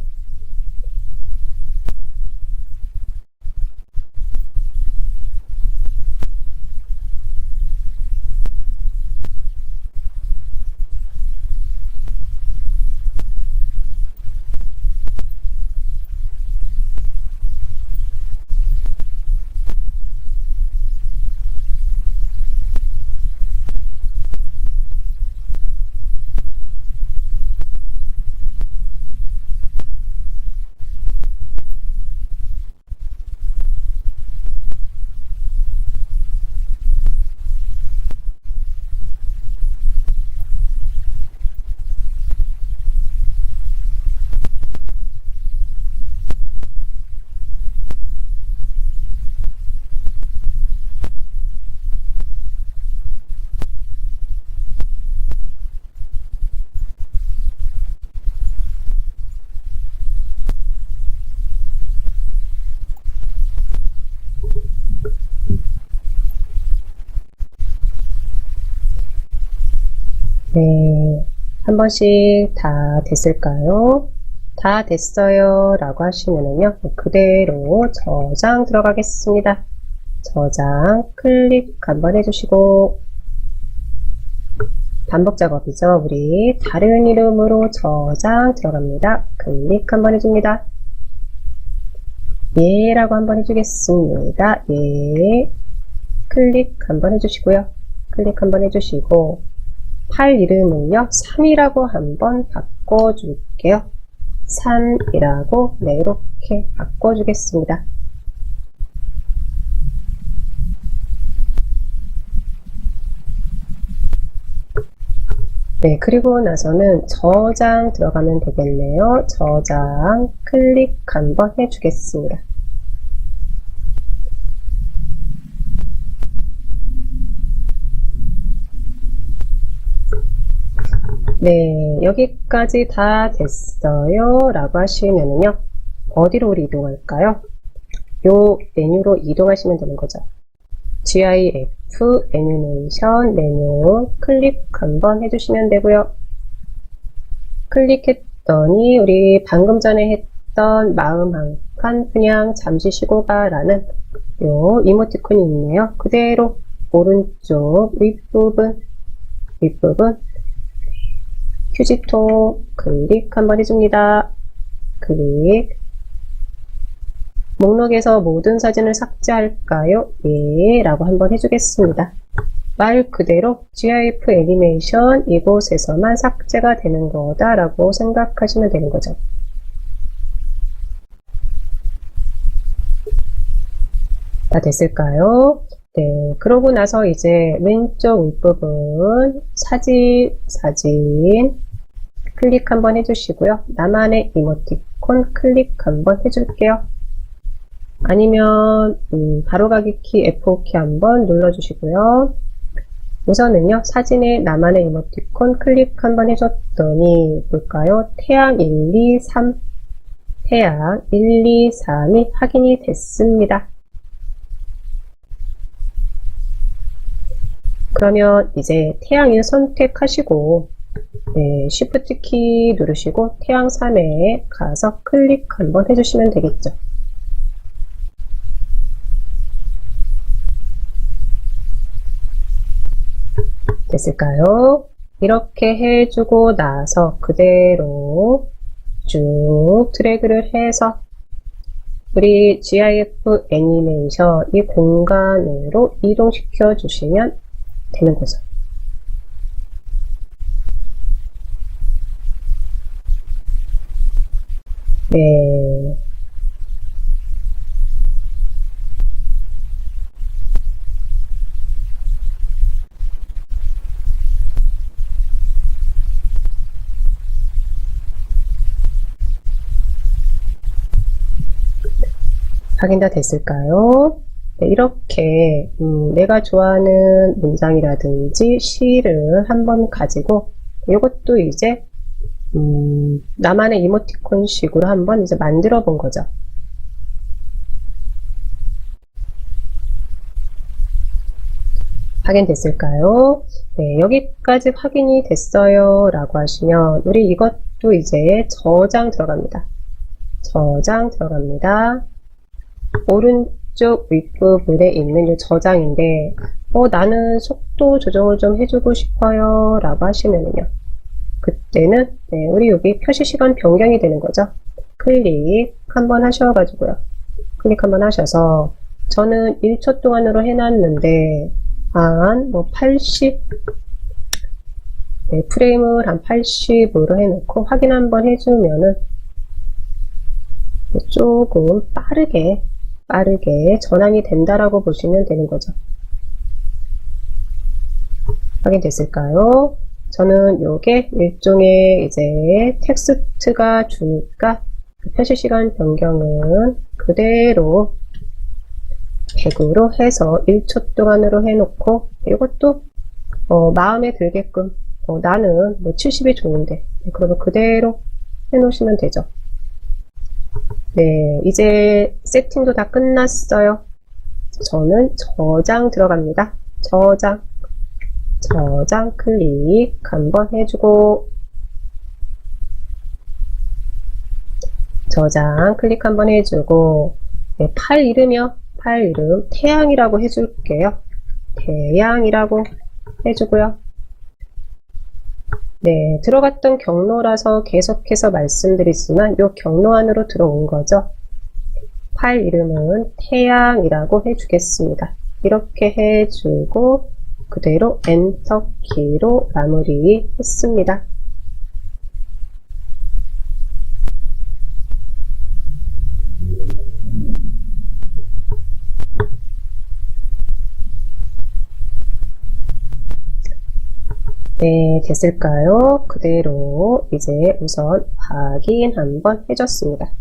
네, 한 번씩 다 됐을까요? 다 됐어요 라고 하시면은요 그대로 저장 들어가겠습니다. 저장 클릭 한번 해주시고 반복 작업이죠. 우리 다른 이름으로 저장 들어갑니다. 클릭 한번 해줍니다. 예 라고 한번 해주겠습니다. 예 클릭 한번 해주시고요. 클릭 한번 해주시고 파일 이름은요 3이라고 한번 바꿔줄게요. 3이라고 네, 이렇게 바꿔주겠습니다. 네, 그리고 나서는 저장 들어가면 되겠네요. 저장 클릭 한번 해주겠습니다. 네, 여기까지 다 됐어요 라고 하시면은요 어디로 우리 이동할까요? 요 메뉴로 이동하시면 되는 거죠. GIF 애니메이션 메뉴 클릭 한번 해주시면 되고요. 클릭했더니 우리 방금 전에 했던 마음 한 칸 그냥 잠시 쉬고 가라는 요 이모티콘이 있네요. 그대로 오른쪽 윗부분 휴지통 클릭 한번 해줍니다. 클릭. 목록에서 모든 사진을 삭제할까요? 예 라고 한번 해주겠습니다. 말 그대로 GIF 애니메이션 이곳에서만 삭제가 되는 거다 라고 생각하시면 되는 거죠. 다 됐을까요? 네, 그러고 나서 이제 왼쪽 윗부분 사진 클릭 한번 해주시고요. 나만의 이모티콘 클릭 한번 해줄게요. 아니면 바로가기 키 F5키 한번 눌러주시고요. 우선은요 사진에 나만의 이모티콘 클릭 한번 해줬더니 볼까요? 태양 1, 2, 3 태양 1, 2, 3이 확인이 됐습니다. 그러면 이제 태양 1 선택하시고 네, Shift 키 누르시고 태양 3에 가서 클릭 한번 해주시면 되겠죠. 됐을까요? 이렇게 해주고 나서 그대로 쭉 드래그를 해서 우리 GIF 애니메이션 이 공간으로 이동시켜 주시면 되는 거죠. 네. 확인 다 됐을까요? 네, 이렇게 내가 좋아하는 문장이라든지 시를 한번 가지고 이것도 이제 나만의 이모티콘 식으로 한번 이제 만들어 본 거죠. 확인됐을까요? 네, 여기까지 확인이 됐어요 라고 하시면 우리 이것도 이제 저장 들어갑니다. 저장 들어갑니다. 오른쪽 윗부분에 있는 이 저장인데 나는 속도 조정을 좀 해주고 싶어요 라고 하시면은요, 그때는 네, 우리 여기 표시시간 변경이 되는 거죠. 클릭 한번 하셔가지고요, 클릭 한번 하셔서 저는 1초 동안으로 해놨는데 한 뭐 80, 네, 프레임을 한 80으로 해놓고 확인 한번 해주면은 조금 빠르게 전환이 된다라고 보시면 되는 거죠. 확인됐을까요? 저는 요게 일종의 이제 텍스트가 주니까 표시시간 변경은 그대로 100으로 해서 1초 동안으로 해놓고 이것도 마음에 들게끔 나는 뭐 70이 좋은데 그러면 그대로 해놓으시면 되죠. 네, 이제 세팅도 다 끝났어요. 저는 저장 들어갑니다. 저장 클릭 한번 해주고 저장 클릭 한번 해주고 네, 파일 이름이요. 파일 이름 태양이라고 해줄게요. 태양이라고 해주고요. 네, 들어갔던 경로라서 계속해서 말씀드리지만 이 경로 안으로 들어온 거죠. 파일 이름은 태양이라고 해주겠습니다. 이렇게 해주고 그대로 엔터 키로 마무리 했습니다. 네, 됐을까요? 그대로 이제 우선 확인 한번 해줬습니다.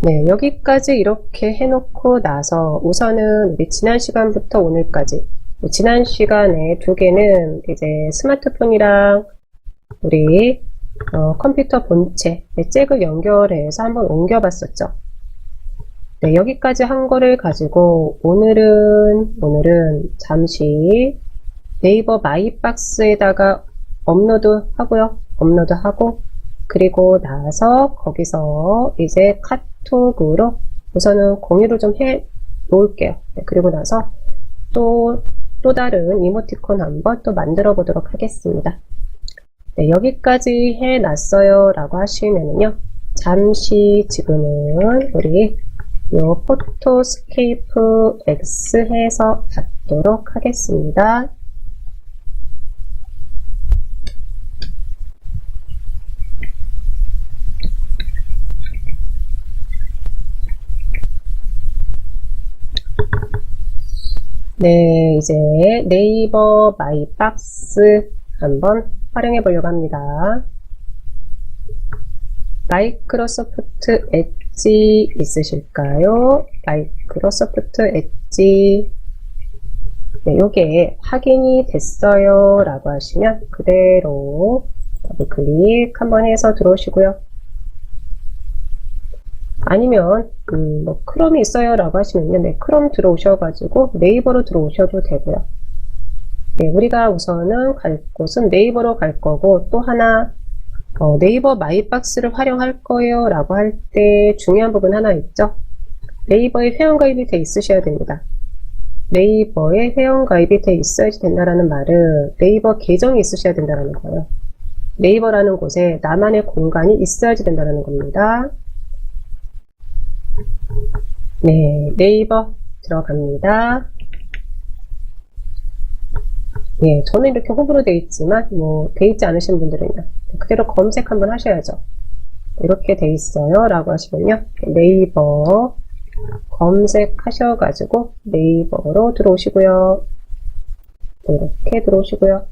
네, 여기까지 이렇게 해놓고 나서 우선은 우리 지난 시간부터 오늘까지 지난 시간에 두 개는 이제 스마트폰이랑 우리 컴퓨터 본체 잭을 연결해서 한번 옮겨봤었죠. 네, 여기까지 한 거를 가지고 오늘은 잠시 네이버 마이박스에다가 업로드 하고 그리고 나서 거기서 이제 카톡으로 우선은 공유를 좀 해 놓을게요. 네, 그리고 나서 또 다른 이모티콘 한번 또 만들어 보도록 하겠습니다. 네, 여기까지 해 놨어요 라고 하시면은요, 잠시 지금은 우리 요 포토스케이프 X 해서 받도록 하겠습니다. 네, 이제 네이버 마이박스 한번 활용해 보려고 합니다. 마이크로소프트 엣지 있으실까요? 마이크로소프트 엣지. 네, 요게 확인이 됐어요 라고 하시면 그대로 더블 클릭 한번 해서 들어오시고요. 아니면 뭐 크롬이 있어요 라고 하시면요, 네, 크롬 들어오셔가지고 네이버로 들어오셔도 되고요. 네, 우리가 우선은 갈 곳은 네이버로 갈 거고, 또 하나 네이버 마이박스를 활용할 거예요 라고 할 때 중요한 부분 하나 있죠. 네이버에 회원가입이 돼 있으셔야 됩니다. 네이버에 회원가입이 돼 있어야지 된다라는 말은 네이버 계정이 있으셔야 된다는 거예요. 네이버라는 곳에 나만의 공간이 있어야지 된다는 겁니다. 네, 네이버 들어갑니다. 예, 저는 이렇게 호불호 돼 있지만 돼 있지 않으신 분들은요, 그대로 검색 한번 하셔야죠. 이렇게 돼 있어요 라고 하시면요, 네이버 검색하셔가지고 네이버로 들어오시고요. 이렇게 들어오시고요.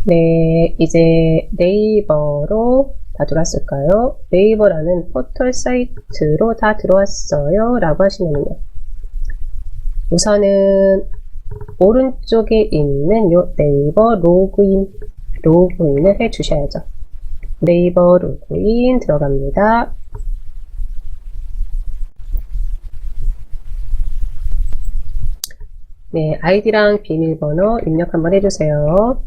네, 이제 네이버로 다 들어왔을까요? 네이버라는 포털 사이트로 다 들어왔어요 라고 하시면요, 우선은 오른쪽에 있는 요 네이버 로그인을 해 주셔야죠. 네이버 로그인 들어갑니다. 네, 아이디랑 비밀번호 입력 한번 해주세요.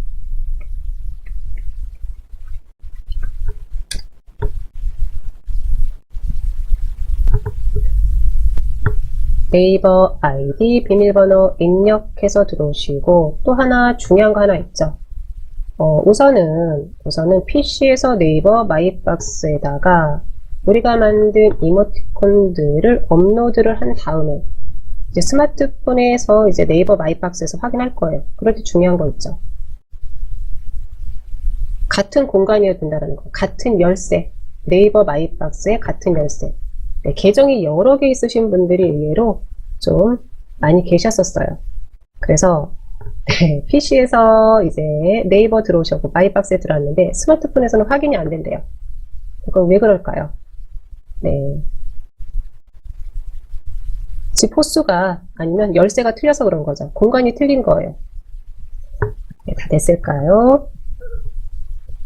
네이버 아이디, 비밀번호 입력해서 들어오시고, 또 하나 중요한 거 하나 있죠. 우선은 PC에서 네이버 마이박스에다가 우리가 만든 이모티콘들을 업로드를 한 다음에 이제 스마트폰에서 이제 네이버 마이박스에서 확인할 거예요. 그럴 때 중요한 거 있죠. 같은 공간이어야 된다는 거. 같은 열쇠. 네이버 마이박스에 같은 열쇠. 네, 계정이 여러 개 있으신 분들이 의외로 좀 많이 계셨었어요. 그래서 네, PC에서 이제 네이버 들어오셨고 마이박스에 들어왔는데 스마트폰에서는 확인이 안 된대요. 그건 왜 그럴까요? 네. 집 호수가 아니면 열쇠가 틀려서 그런 거죠. 공간이 틀린 거예요. 네, 다 됐을까요?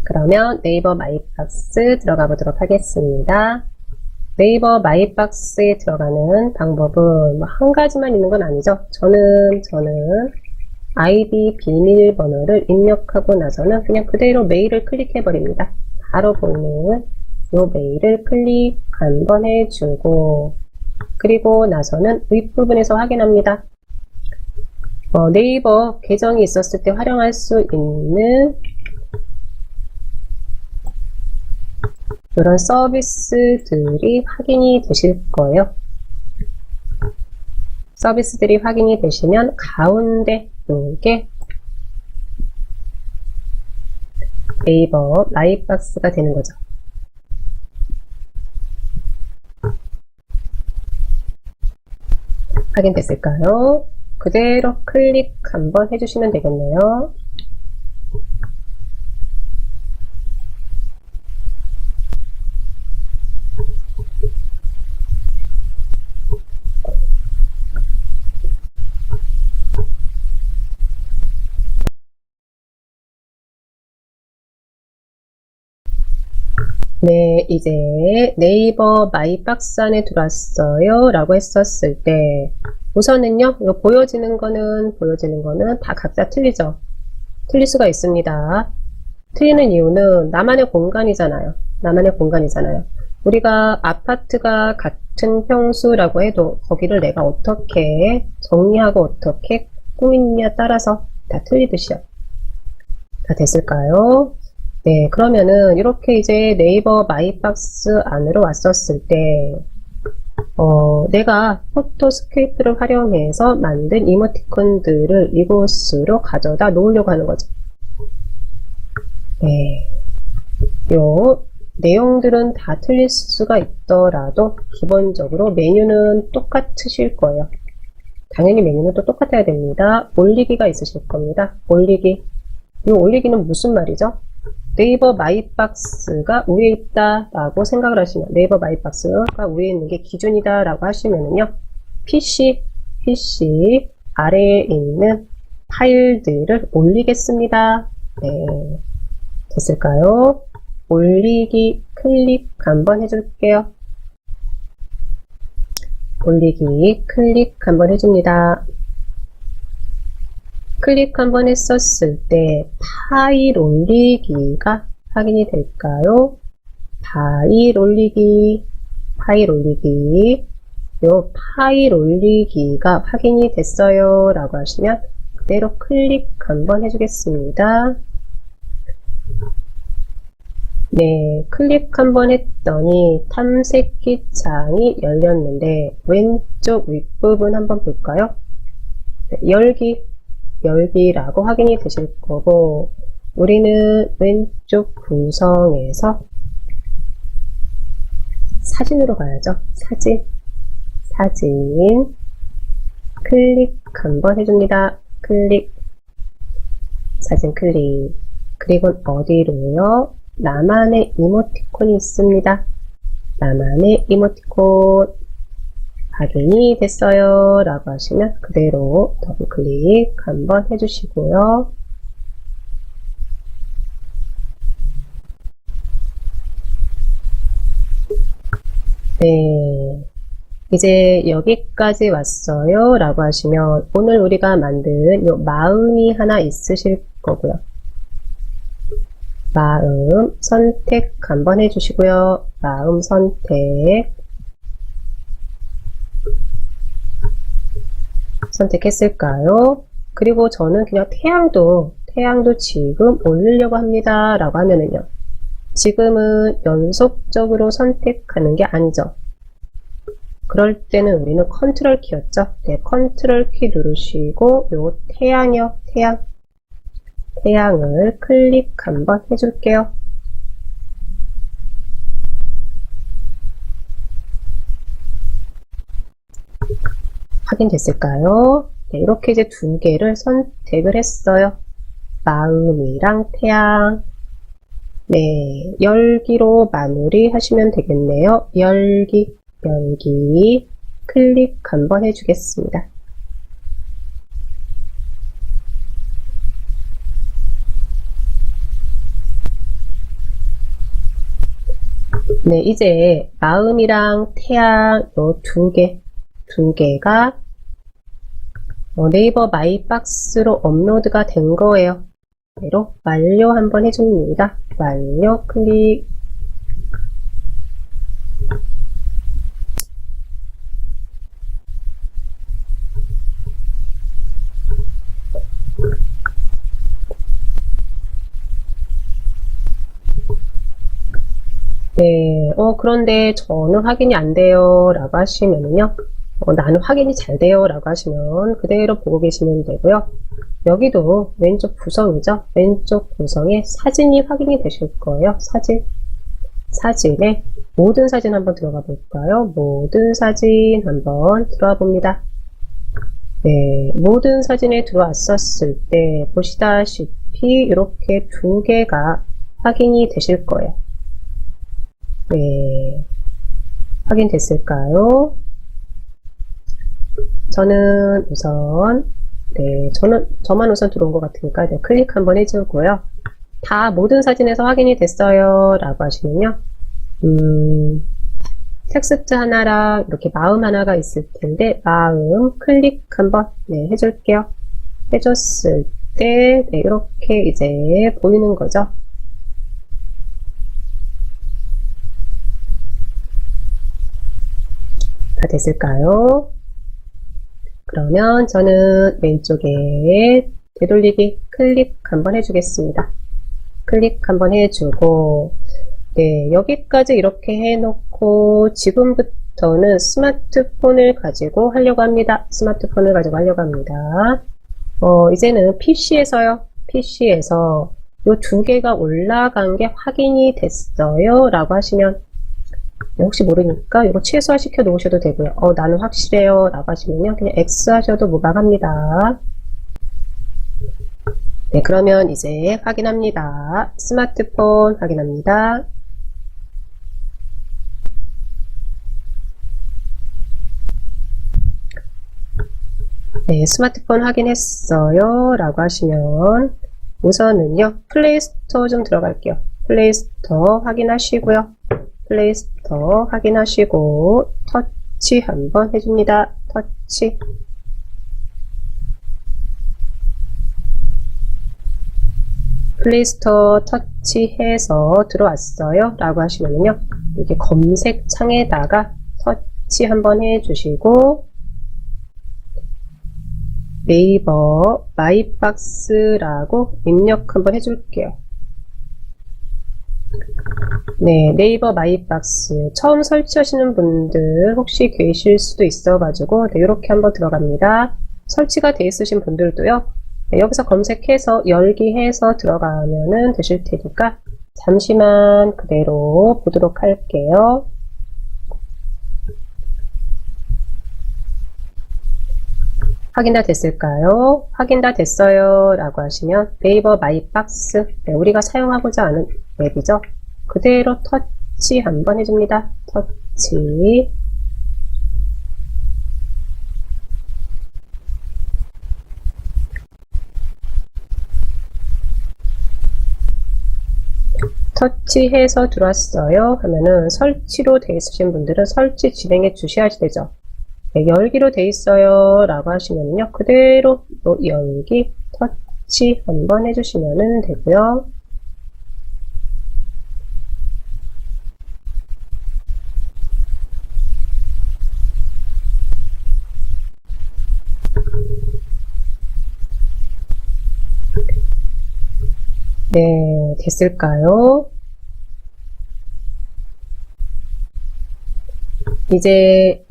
그러면 네이버 마이박스 들어가 보도록 하겠습니다. 네이버 마이박스에 들어가는 방법은 한 가지만 있는 건 아니죠. 저는 아이디 비밀번호를 입력하고 나서는 그냥 그대로 메일을 클릭해 버립니다. 바로 보이는 이 메일을 클릭 한번 해주고, 그리고 나서는 윗부분에서 확인합니다. 네이버 계정이 있었을 때 활용할 수 있는 이런 서비스들이 확인이 되실 거예요. 서비스들이 확인이 되시면 가운데 이게 네이버 마이박스가 되는 거죠. 확인됐을까요? 그대로 클릭 한번 해주시면 되겠네요. 네, 이제 네이버 마이박스 안에 들어왔어요 라고 했었을 때 우선은요, 이거 보여지는 거는 다 각자 틀리죠. 틀릴 수가 있습니다. 틀리는 이유는 나만의 공간이잖아요. 우리가 아파트가 같은 평수라고 해도 거기를 내가 어떻게 정리하고 어떻게 꾸미느냐에 따라서 다 틀리듯이요. 다 됐을까요? 네, 그러면은 이렇게 이제 네이버 마이박스 안으로 왔었을 때 내가 포토스케이프를 활용해서 만든 이모티콘들을 이곳으로 가져다 놓으려고 하는 거죠. 네, 요 내용들은 다 틀릴 수가 있더라도 기본적으로 메뉴는 똑같으실 거예요. 당연히 메뉴는 또 똑같아야 됩니다. 올리기가 있으실 겁니다. 올리기. 이 올리기는 무슨 말이죠? 네이버 마이박스가 위에 있다 라고 생각을 하시면, 네이버 마이박스가 위에 있는 게 기준이다 라고 하시면은요, PC 아래에 있는 파일들을 올리겠습니다. 네, 됐을까요? 올리기 클릭 한번 해줄게요. 올리기 클릭 한번 해줍니다. 클릭 한번 했었을 때 파일 올리기가 확인이 될까요? 파일 올리기, 요 파일 올리기가 확인이 됐어요 라고 하시면 그대로 클릭 한번 해주겠습니다. 네, 클릭 한번 했더니 탐색기 창이 열렸는데 왼쪽 윗부분 한번 볼까요? 네, 열기라고 확인이 되실 거고, 우리는 왼쪽 구성에서 사진으로 가야죠. 사진 클릭 한번 해줍니다. 사진 클릭. 그리고 어디로요? 나만의 이모티콘이 있습니다. 나만의 이모티콘 확인이 됐어요 라고 하시면 그대로 더블 클릭 한번 해주시고요. 네, 이제 여기까지 왔어요 라고 하시면 오늘 우리가 만든 요 마음이 하나 있으실 거고요. 마음 선택 한번 해주시고요. 마음 선택했을까요? 그리고 저는 그냥 태양도 지금 올리려고 합니다 라고 하면은요, 지금은 연속적으로 선택하는 게 아니죠. 그럴 때는 우리는 컨트롤 키였죠. 네, 컨트롤 키 누르시고 요 태양을 클릭 한번 해줄게요. 확인됐을까요? 네, 이렇게 이제 두 개를 선택을 했어요. 마음이랑 태양. 네, 열기로 마무리 하시면 되겠네요. 열기 클릭 한번 해주겠습니다. 네, 이제 마음이랑 태양 요 두 개가 네이버 마이박스로 업로드가 된 거예요. 그대로 완료 한번 해줍니다. 완료 클릭. 네, 그런데 저는 확인이 안 돼요 라고 하시면은요, 나는 확인이 잘 돼요 라고 하시면 그대로 보고 계시면 되고요. 여기도 왼쪽 구성이죠. 왼쪽 구성에 사진이 확인이 되실 거예요. 사진에 모든 사진 한번 들어가 볼까요? 모든 사진 한번 들어가 봅니다. 네, 모든 사진에 들어왔었을 때 보시다시피 이렇게 두 개가 확인이 되실 거예요. 네, 확인됐을까요? 저는 우선, 네, 저만 우선 들어온 것 같으니까, 네, 클릭 한번 해주고요. 다 모든 사진에서 확인이 됐어요 라고 하시면요, 텍스트 하나랑 이렇게 마음 하나가 있을 텐데, 마음 클릭 한번, 네, 해줄게요. 해줬을 때, 네, 이렇게 이제 보이는 거죠. 다 됐을까요? 그러면 저는 왼쪽에 되돌리기 클릭 한번 해주겠습니다. 클릭 한번 해주고, 네, 여기까지 이렇게 해놓고 지금부터는 스마트폰을 가지고 하려고 합니다. 이제는 PC에서 요 두 개가 올라간 게 확인이 됐어요 라고 하시면, 혹시 모르니까 이거 최소화 시켜 놓으셔도 되고요. 나는 확실해요 라고 하시면요, 그냥 X 하셔도 무방합니다. 네, 그러면 이제 확인합니다. 스마트폰 확인합니다. 네, 스마트폰 확인했어요 라고 하시면 우선은요, 플레이스토어 좀 들어갈게요. 플레이스토어 확인하시고요. 플레이스토어 확인하시고 터치 한번 해줍니다. 터치. 플레이스토어 터치해서 들어왔어요 라고 하시면요, 이렇게 검색 창에다가 터치 한번 해주시고 네이버 마이박스라고 입력 한번 해줄게요. 네, 네이버 마이박스 처음 설치하시는 분들 혹시 계실 수도 있어가지고 네, 이렇게 한번 들어갑니다. 설치가 돼 있으신 분들도요, 네, 여기서 검색해서 열기 해서 들어가면은 되실 테니까 잠시만 그대로 보도록 할게요. 확인 다 됐을까요? 확인 다 됐어요 라고 하시면 네이버 마이박스, 네, 우리가 사용하고자 하는 앱이죠. 그대로 터치 한번 해줍니다. 터치. 터치해서 들어왔어요 하면은 설치로 되어 있으신 분들은 설치 진행해 주셔야 되죠. 네, 열기로 되어 있어요 라고 하시면요, 그대로 또 열기 터치 한번 해주시면 되고요. 네, 됐을까요? 이제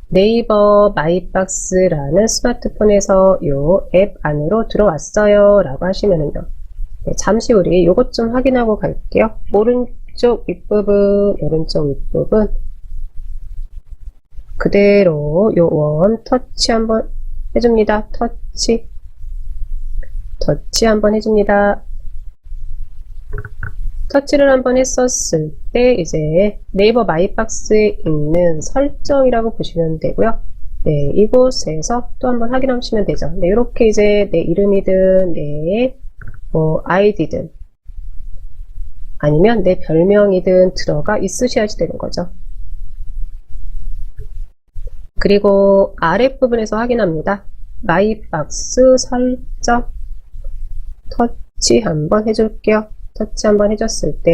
네이버 마이박스라는 스마트폰에서 이 앱 안으로 들어왔어요 라고 하시면은요, 네, 잠시 우리 요것 좀 확인하고 갈게요. 오른쪽 윗부분, 오른쪽 윗부분 그대로 요 원 터치 한번 해줍니다. 터치 한번 해줍니다. 터치를 한번 했었을 때 이제 네이버 마이박스에 있는 설정이라고 보시면 되고요. 네, 이곳에서 또 한번 확인하시면 되죠. 네, 이렇게 이제 내 이름이든 내 아이디든 아니면 내 별명이든 들어가 있으셔야지 되는 거죠. 그리고 아랫부분에서 확인합니다. 마이박스 설정 터치 한번 해줄게요. 터치 한번 해줬을 때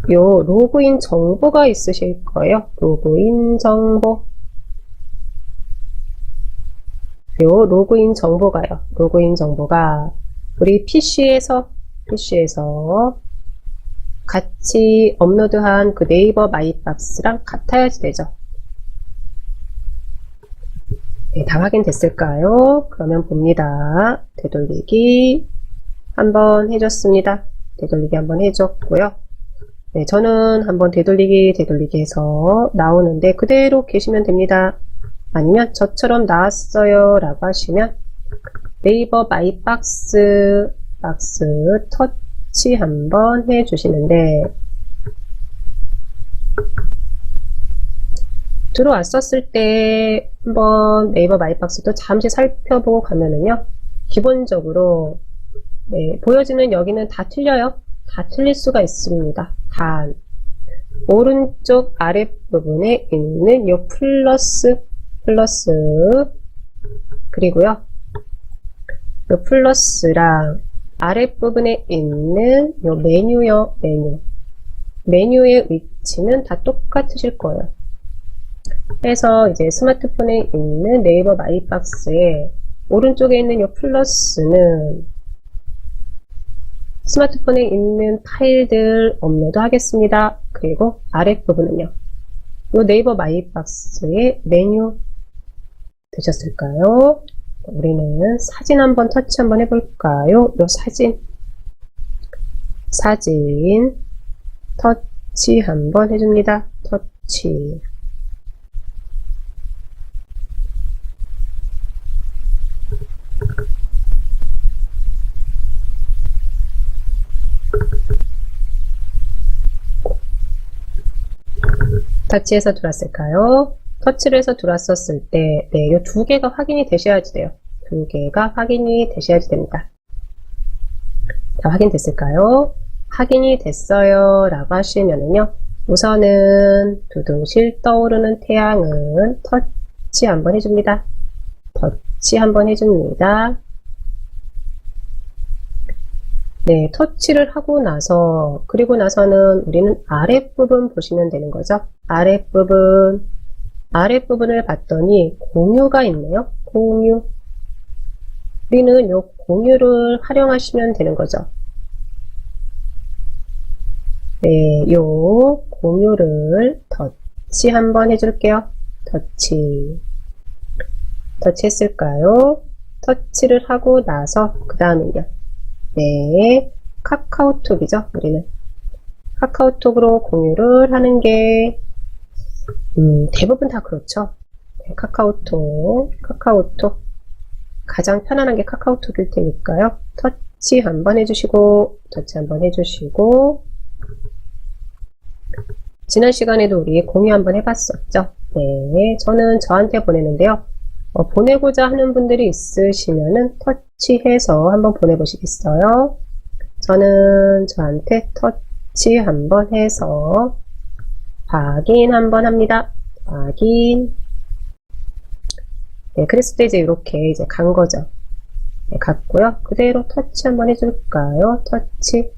요 로그인 정보가 있으실 거예요. 로그인 정보. 요 로그인 정보가요. 로그인 정보가 우리 PC에서 같이 업로드한 그 네이버 마이박스랑 같아야지 되죠. 네, 다 확인됐을까요? 그러면 봅니다. 되돌리기 한번 해줬습니다. 되돌리기 한번 해줬고요. 네, 저는 한번 되돌리기 해서 나오는데 그대로 계시면 됩니다. 아니면 저처럼 나왔어요 라고 하시면 네이버 마이박스 터치 한번 해주시는데, 들어왔었을 때 한번 네이버 마이박스도 잠시 살펴보고 가면은요, 기본적으로 네, 보여지는 여기는 다 틀려요. 다 틀릴 수가 있습니다. 단 오른쪽 아랫부분에 있는 요 플러스 그리고요, 요 플러스랑 아랫부분에 있는 요 메뉴요, 메뉴의 위치는 다 똑같으실 거예요. 그래서 이제 스마트폰에 있는 네이버 마이박스에 오른쪽에 있는 요 플러스는 스마트폰에 있는 파일들 업로드 하겠습니다. 그리고 아랫부분은요, 요 네이버 마이박스의 메뉴 되셨을까요? 우리는 사진 한번 터치 한번 해볼까요? 요 사진 터치 한번 해줍니다. 터치. 터치해서 들어왔을까요? 터치를 해서 들어왔었을 때, 네, 이 두 개가 확인이 되셔야지 돼요. 두 개가 확인이 되셔야지 됩니다. 자, 확인됐을까요? 확인이 됐어요 라고 하시면은요, 우선은 두둥실 떠오르는 태양은 터치 한번 해줍니다. 터치 한번 해줍니다. 네, 터치를 하고 나서, 그리고 나서는 우리는 아랫부분 보시면 되는 거죠. 아랫부분을 봤더니 공유가 있네요. 공유. 우리는 요 공유를 활용하시면 되는 거죠. 네, 요 공유를 터치 한번 해줄게요. 터치 했을까요? 터치를 하고 나서 그 다음은요. 네, 카카오톡이죠. 우리는 카카오톡으로 공유를 하는 게 대부분 다 그렇죠. 네, 카카오톡 가장 편안한 게 카카오톡일 테니까요. 터치 한번 해주시고 지난 시간에도 우리 공유 한번 해봤었죠. 네, 저는 저한테 보내는데요. 보내고자 하는 분들이 있으시면은 터치해서 한번 보내보시겠어요? 저는 저한테 터치 한번 해서 확인 한번 합니다. 확인. 네, 그랬을 때 이제 이렇게 이제 간 거죠. 네, 갔고요. 그대로 터치 한번 해줄까요? 터치.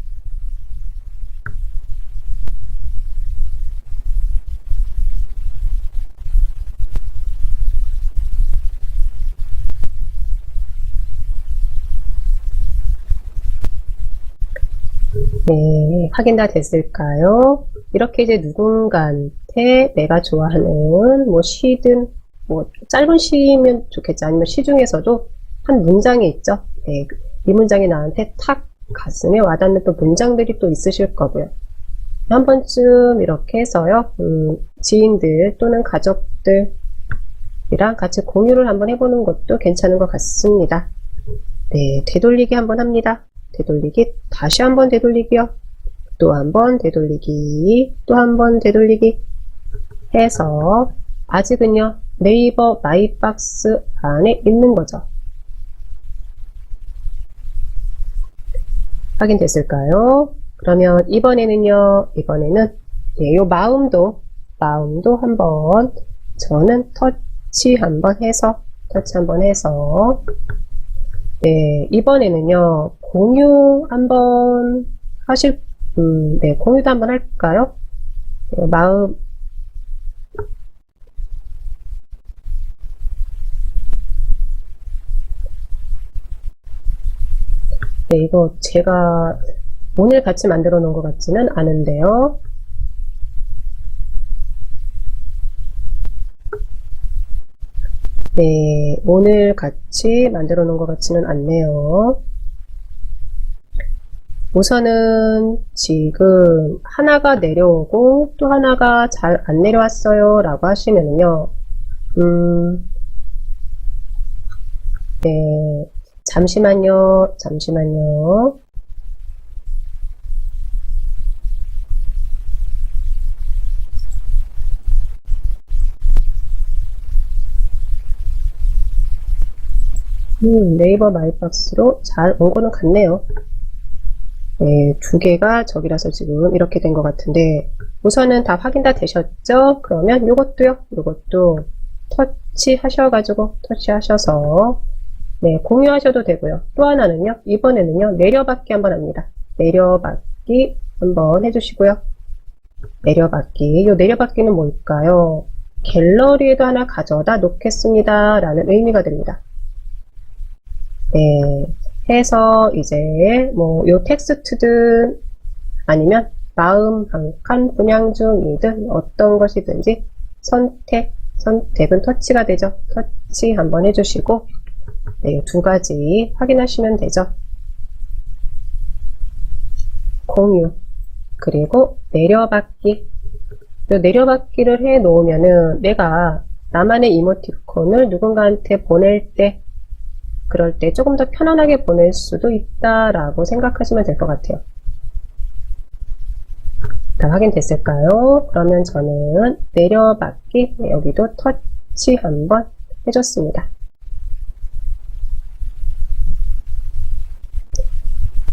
네, 확인 다 됐을까요? 이렇게 이제 누군가한테 내가 좋아하는 뭐 시든 뭐 짧은 시면 좋겠죠. 아니면 시 중에서도 한 문장이 있죠. 네, 이 문장이 나한테 탁 가슴에 와닿는 또 문장들이 또 있으실 거고요. 한 번쯤 이렇게 해서요. 지인들 또는 가족들이랑 같이 공유를 한번 해보는 것도 괜찮은 것 같습니다. 네, 되돌리기 한번 합니다. 되돌리기, 다시 한번 되돌리기요. 또 한번 되돌리기, 또 한번 되돌리기 해서 아직은요, 네이버 마이박스 안에 있는 거죠. 확인됐을까요? 그러면 이번에는 네, 요 마음도 한번 저는 터치 한번 해서 네, 이번에는요, 공유 한번 네, 공유도 한번 할까요? 네, 마음, 네, 이거 제가 오늘 같이 만들어 놓은 것 같지는 않은데요. 네, 오늘 같이 만들어 놓은 것 같지는 않네요. 우선은 지금 하나가 내려오고 또 하나가 잘 안 내려왔어요 라고 하시면은요, 네, 잠시만요. 네이버 마이박스로 잘 온 거는 같네요. 네, 두 개가 저기라서 지금 이렇게 된 것 같은데, 우선은 다 확인 다 되셨죠? 그러면 요것도 터치 하셔서, 네, 공유하셔도 되고요. 또 하나는요, 이번에는요, 내려받기 한번 합니다. 내려받기 한번 해주시고요. 요 내려받기는 뭘까요? 갤러리에도 하나 가져다 놓겠습니다. 라는 의미가 됩니다. 네, 해서 이제 뭐 요 텍스트든 아니면 마음 한 칸 분양 중이든 어떤 것이든지 선택은 터치가 되죠. 터치 한번 해주시고, 네, 두 가지 확인하시면 되죠. 공유 그리고 내려받기. 요 내려받기를 해 놓으면은 내가 나만의 이모티콘을 누군가한테 보낼 때, 그럴 때 조금 더 편안하게 보낼 수도 있다라고 생각하시면 될 것 같아요. 다 확인됐을까요? 그러면 저는 내려받기, 여기도 터치 한번 해줬습니다.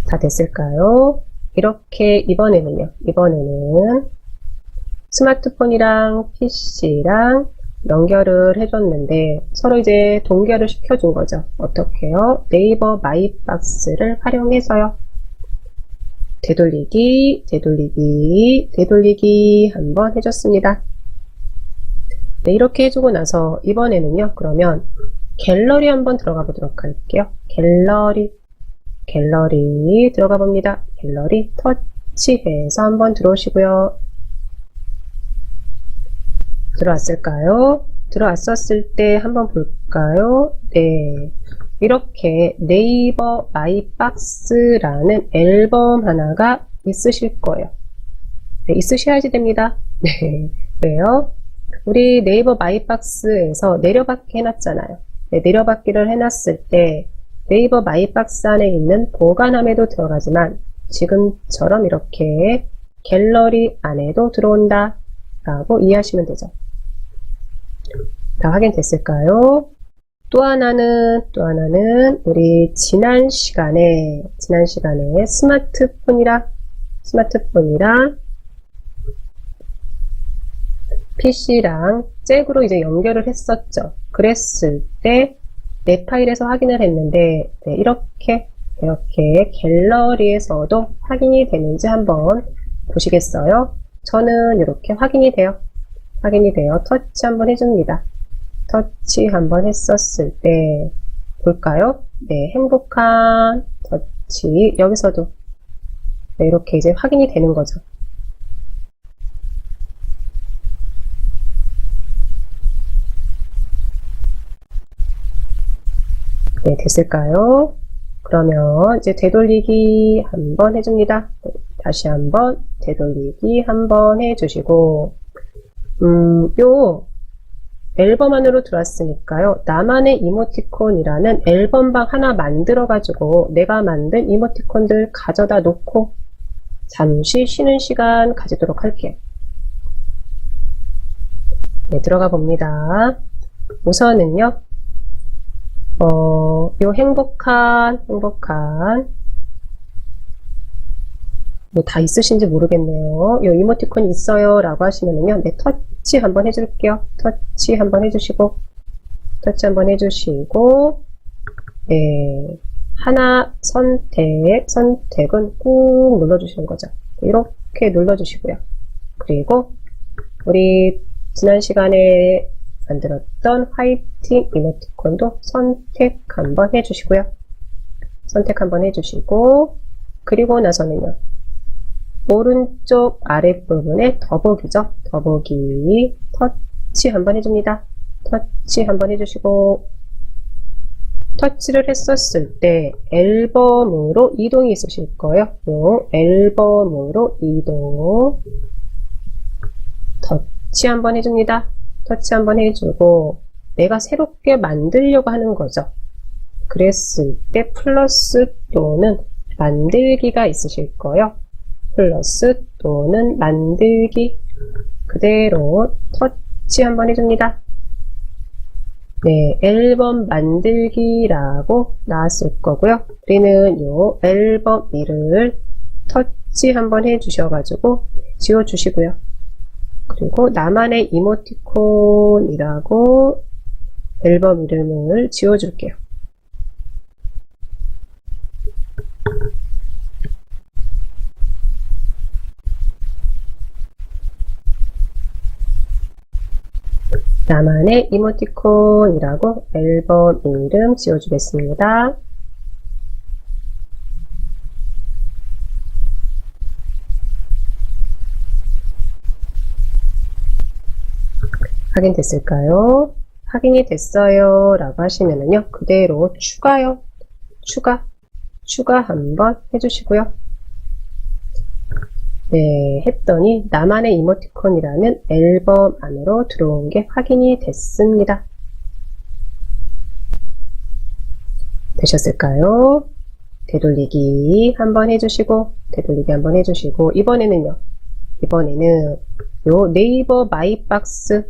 다 됐을까요? 이렇게 이번에는 스마트폰이랑 PC랑 연결을 해줬는데 서로 이제 동결을 시켜준 거죠. 어떻게요? 네이버 마이박스를 활용해서요. 되돌리기, 되돌리기, 되돌리기 한번 해줬습니다. 네, 이렇게 해주고 나서 이번에는요. 그러면 갤러리 한번 들어가 보도록 할게요. 갤러리, 갤러리 들어가 봅니다. 갤러리 터치해서 한번 들어오시고요. 들어왔을까요? 들어왔었을 때 한번 볼까요? 네. 이렇게 네이버 마이박스라는 앨범 하나가 있으실 거예요. 네, 있으셔야지 됩니다. 네. 왜요? 우리 네이버 마이박스에서 내려받기 해놨잖아요. 네, 내려받기를 해놨을 때 네이버 마이박스 안에 있는 보관함에도 들어가지만 지금처럼 이렇게 갤러리 안에도 들어온다 라고 이해하시면 되죠. 다 확인됐을까요? 또 하나는 우리 지난 시간에 스마트폰이랑 PC랑 잭으로 이제 연결을 했었죠. 그랬을 때 내 파일에서 확인을 했는데 네, 이렇게 갤러리에서도 확인이 되는지 한번 보시겠어요? 저는 이렇게 확인이 돼요. 터치 한번 해줍니다. 터치 한번 했었을 때 볼까요? 네, 행복한 터치 여기서도 네, 이렇게 이제 확인이 되는 거죠. 네, 됐을까요? 그러면 이제 되돌리기 한번 해줍니다. 다시 한번 되돌리기 한번 해주시고 요 앨범 안으로 들어왔으니까요. 나만의 이모티콘이라는 앨범방 하나 만들어가지고 내가 만든 이모티콘들 가져다 놓고 잠시 쉬는 시간 가지도록 할게요. 네, 들어가 봅니다. 우선은요. 요 행복한 뭐 다 있으신지 모르겠네요. 요 이모티콘이 있어요 라고 하시면은요. 네, 터치 한번 해줄게요. 터치 한번 해주시고 네, 하나 선택은 꾹 눌러주시는 거죠. 이렇게 눌러주시고요. 그리고 우리 지난 시간에 만들었던 화이팅 이모티콘도 선택 한번 해주시고요. 그리고 나서는요. 오른쪽 아랫부분에 더보기죠. 더보기 터치 한번 해줍니다. 터치 한번 해주시고 터치를 했었을 때 앨범으로 이동이 있으실 거예요. 요 앨범으로 이동 터치 한번 해줍니다. 터치 한번 해주고 내가 새롭게 만들려고 하는 거죠. 그랬을 때 플러스 또는 만들기가 있으실 거예요. 플러스 또는 만들기 그대로 터치 한번 해줍니다. 네, 앨범 만들기라고 나왔을 거고요. 우리는 요 앨범 이름을 터치 한번 해주셔가지고 지워주시고요. 그리고 나만의 이모티콘이라고 앨범 이름을 지워줄게요. 나만의 이모티콘이라고 앨범 이름 지워주겠습니다. 확인됐을까요? 확인이 됐어요 라고 하시면은요 그대로 추가 한번 해주시고요. 네, 했더니 나만의 이모티콘이라는 앨범 안으로 들어온 게 확인이 됐습니다. 되셨을까요? 되돌리기 한번 해주시고 이번에는 요 네이버 마이박스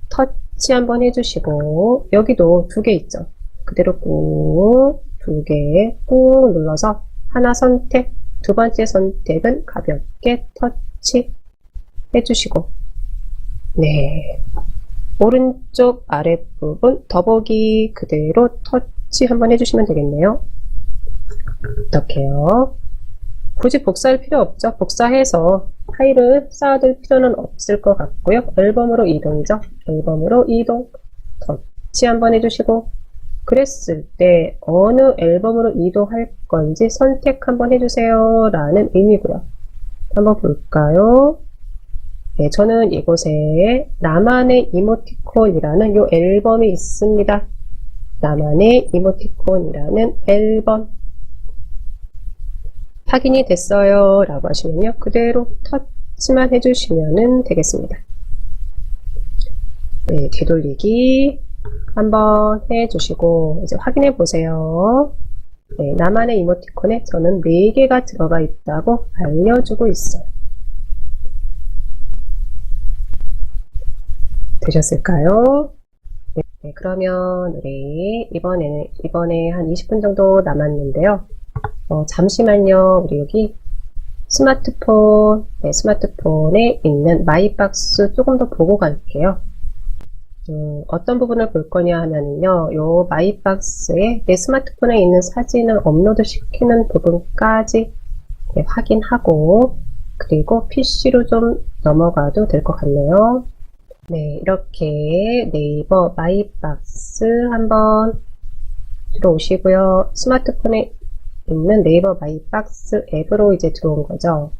터치 한번 해주시고 여기도 두 개 있죠. 그대로 꾹 두 개 꾹 눌러서 하나 선택 두 번째 선택은 가볍게 터치 해주시고, 네. 오른쪽 아랫부분 더보기 그대로 터치 한번 해주시면 되겠네요. 이렇게요. 굳이 복사할 필요 없죠. 복사해서 파일을 쌓아둘 필요는 없을 것 같고요. 앨범으로 이동이죠. 앨범으로 이동. 터치 한번 해주시고, 그랬을 때 어느 앨범으로 이동할 건지 선택 한번 해주세요 라는 의미고요. 한번 볼까요? 네, 저는 이곳에 나만의 이모티콘이라는 이 앨범이 있습니다. 나만의 이모티콘이라는 앨범. 확인이 됐어요 라고 하시면요, 그대로 터치만 해주시면 되겠습니다. 네, 되돌리기 한번 해주시고 이제 확인해 보세요. 네, 나만의 이모티콘에 저는 4개가 들어가 있다고 알려주고 있어요. 되셨을까요? 네, 그러면 우리 이번에 한 20분 정도 남았는데요. 잠시만요. 우리 여기 스마트폰, 네, 스마트폰에 있는 마이박스 조금 더 보고 갈게요. 어떤 부분을 볼 거냐 하면요, 요 마이박스에 내 스마트폰에 있는 사진을 업로드 시키는 부분까지 네, 확인하고, 그리고 PC로 좀 넘어가도 될 것 같네요. 네, 이렇게 네이버 마이박스 한번 들어오시고요. 스마트폰에 있는 네이버 마이박스 앱으로 이제 들어온 거죠.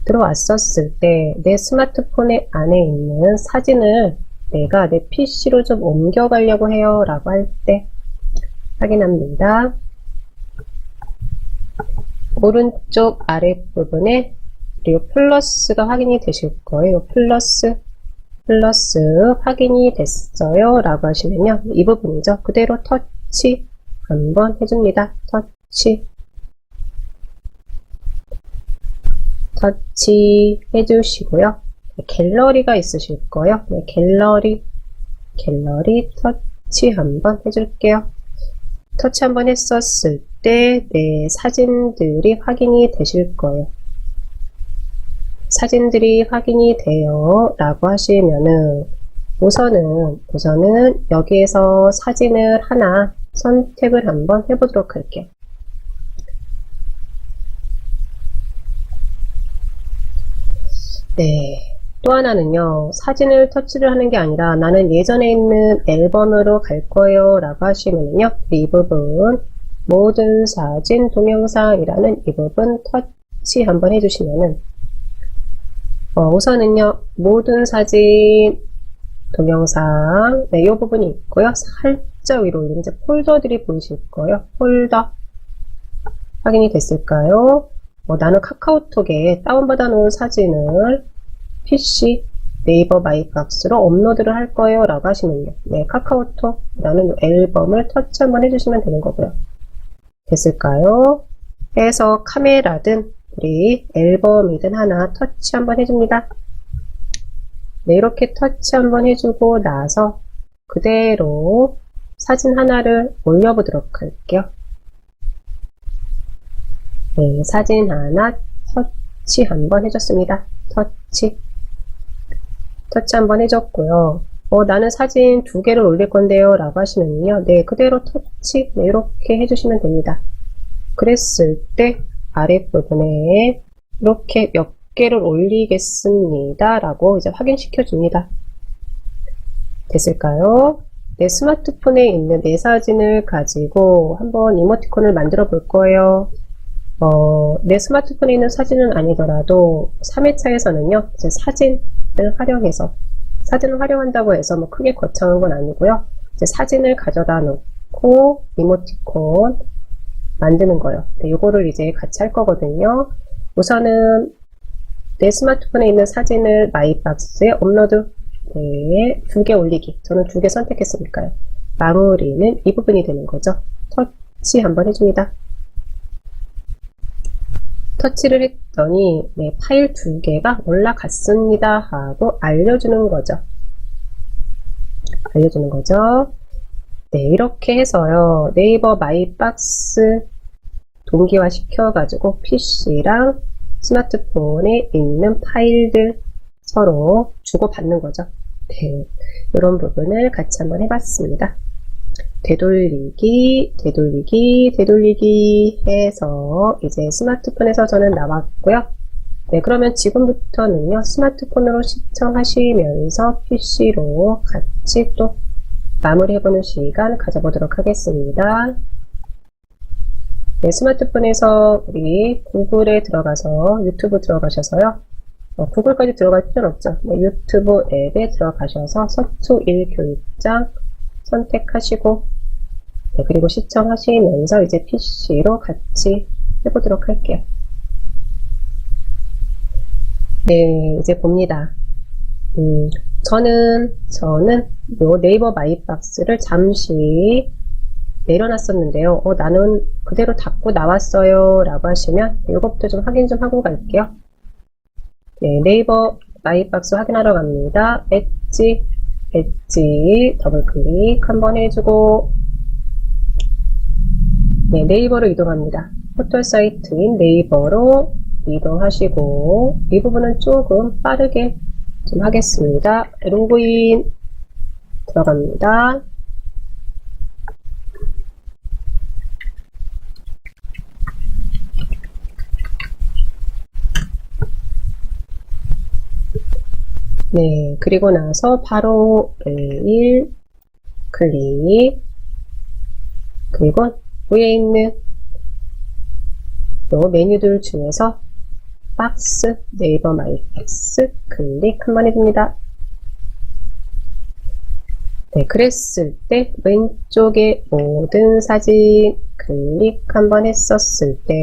들어왔었을 때 내 스마트폰에 안에 있는 사진을 내가 내 PC로 좀 옮겨가려고 해요 라고 할 때 확인합니다. 오른쪽 아랫부분에 그리고 플러스가 확인이 되실 거예요. 플러스 확인이 됐어요 라고 하시면요, 이 부분이죠. 그대로 터치 한번 해줍니다. 터치 해주시고요. 갤러리가 있으실 거예요. 네, 갤러리 터치 한번 해줄게요. 터치 한번 했었을 때 내 사진들이 확인이 되실 거예요. 사진들이 확인이 돼요 라고 하시면은 우선은 여기에서 사진을 하나 선택을 한번 해보도록 할게요. 네, 또 하나는요, 사진을 터치를 하는 게 아니라 나는 예전에 있는 앨범으로 갈 거예요 라고 하시면요, 이 부분 모든 사진 동영상이라는 이 부분 터치 한번 해주시면은 우선은요, 모든 사진 동영상, 네, 이 부분이 있고요. 살짝 위로 이제 폴더들이 보이실 거예요. 폴더 확인이 됐을까요? 나는 카카오톡에 다운받아 놓은 사진을 PC 네이버 마이박스로 업로드를 할 거예요 라고 하시면요, 네, 카카오톡이라는 앨범을 터치 한번 해주시면 되는 거고요. 됐을까요? 해서 카메라든 우리 앨범이든 하나 터치 한번 해줍니다. 네, 이렇게 터치 한번 해주고 나서 그대로 사진 하나를 올려보도록 할게요. 네, 사진 하나 터치 한번 해줬습니다. 터치 한번 해줬고요. 나는 사진 2개를 올릴 건데요 라고 하시면요, 네, 그대로 터치, 네, 이렇게 해주시면 됩니다. 그랬을 때 아랫부분에 이렇게 몇 개를 올리겠습니다 라고 이제 확인시켜 줍니다. 됐을까요? 내 스마트폰에 있는 내 사진을 가지고 한번 이모티콘을 만들어 볼 거예요. 내 스마트폰에 있는 사진은 아니더라도 3회차에서는요, 이제 사진을 활용한다고 해서 뭐 크게 거창한 건 아니고요. 이제 사진을 가져다 놓고 이모티콘 만드는 거요. 네, 요거를 이제 같이 할 거거든요. 우선은 내 스마트폰에 있는 사진을 마이박스에 업로드, 네, 2개 올리기. 저는 2개 선택했으니까요. 마무리는 이 부분이 되는 거죠. 터치 한번 해줍니다. 터치를 했더니 네, 파일 2개가 올라갔습니다 하고 알려주는 거죠. 네, 이렇게 해서요, 네이버 마이박스 동기화 시켜가지고 PC랑 스마트폰에 있는 파일들 서로 주고받는 거죠. 네, 이런 부분을 같이 한번 해봤습니다. 되돌리기, 되돌리기, 되돌리기 해서 이제 스마트폰에서 저는 나왔고요. 네, 그러면 지금부터는요, 스마트폰으로 시청하시면서 PC로 같이 또 마무리해보는 시간 가져보도록 하겠습니다. 네, 스마트폰에서 우리 구글에 들어가서 유튜브 들어가셔서요. 구글까지 들어갈 필요는 없죠. 네, 유튜브 앱에 들어가셔서 서초 1교육장 선택하시고, 네, 그리고 시청하시면서 이제 PC로 같이 해보도록 할게요. 네, 이제 봅니다. 저는 요 네이버 마이박스를 잠시 내려놨었는데요. 나는 그대로 닫고 나왔어요 라고 하시면 이것부터 좀 확인 좀 하고 갈게요. 네, 네이버 마이박스 확인하러 갑니다. 엣지 더블 클릭 한번 해주고, 네, 네이버로 이동합니다. 포털 사이트인 네이버로 이동하시고, 이 부분은 조금 빠르게 좀 하겠습니다. 로그인 들어갑니다. 네, 그리고 나서 바로 메일 클릭, 그리고 위에 있는 요 메뉴들 중에서 박스, 네이버 마이박스 클릭 한번 해줍니다. 네, 그랬을 때 왼쪽에 모든 사진 클릭 한번 했었을 때,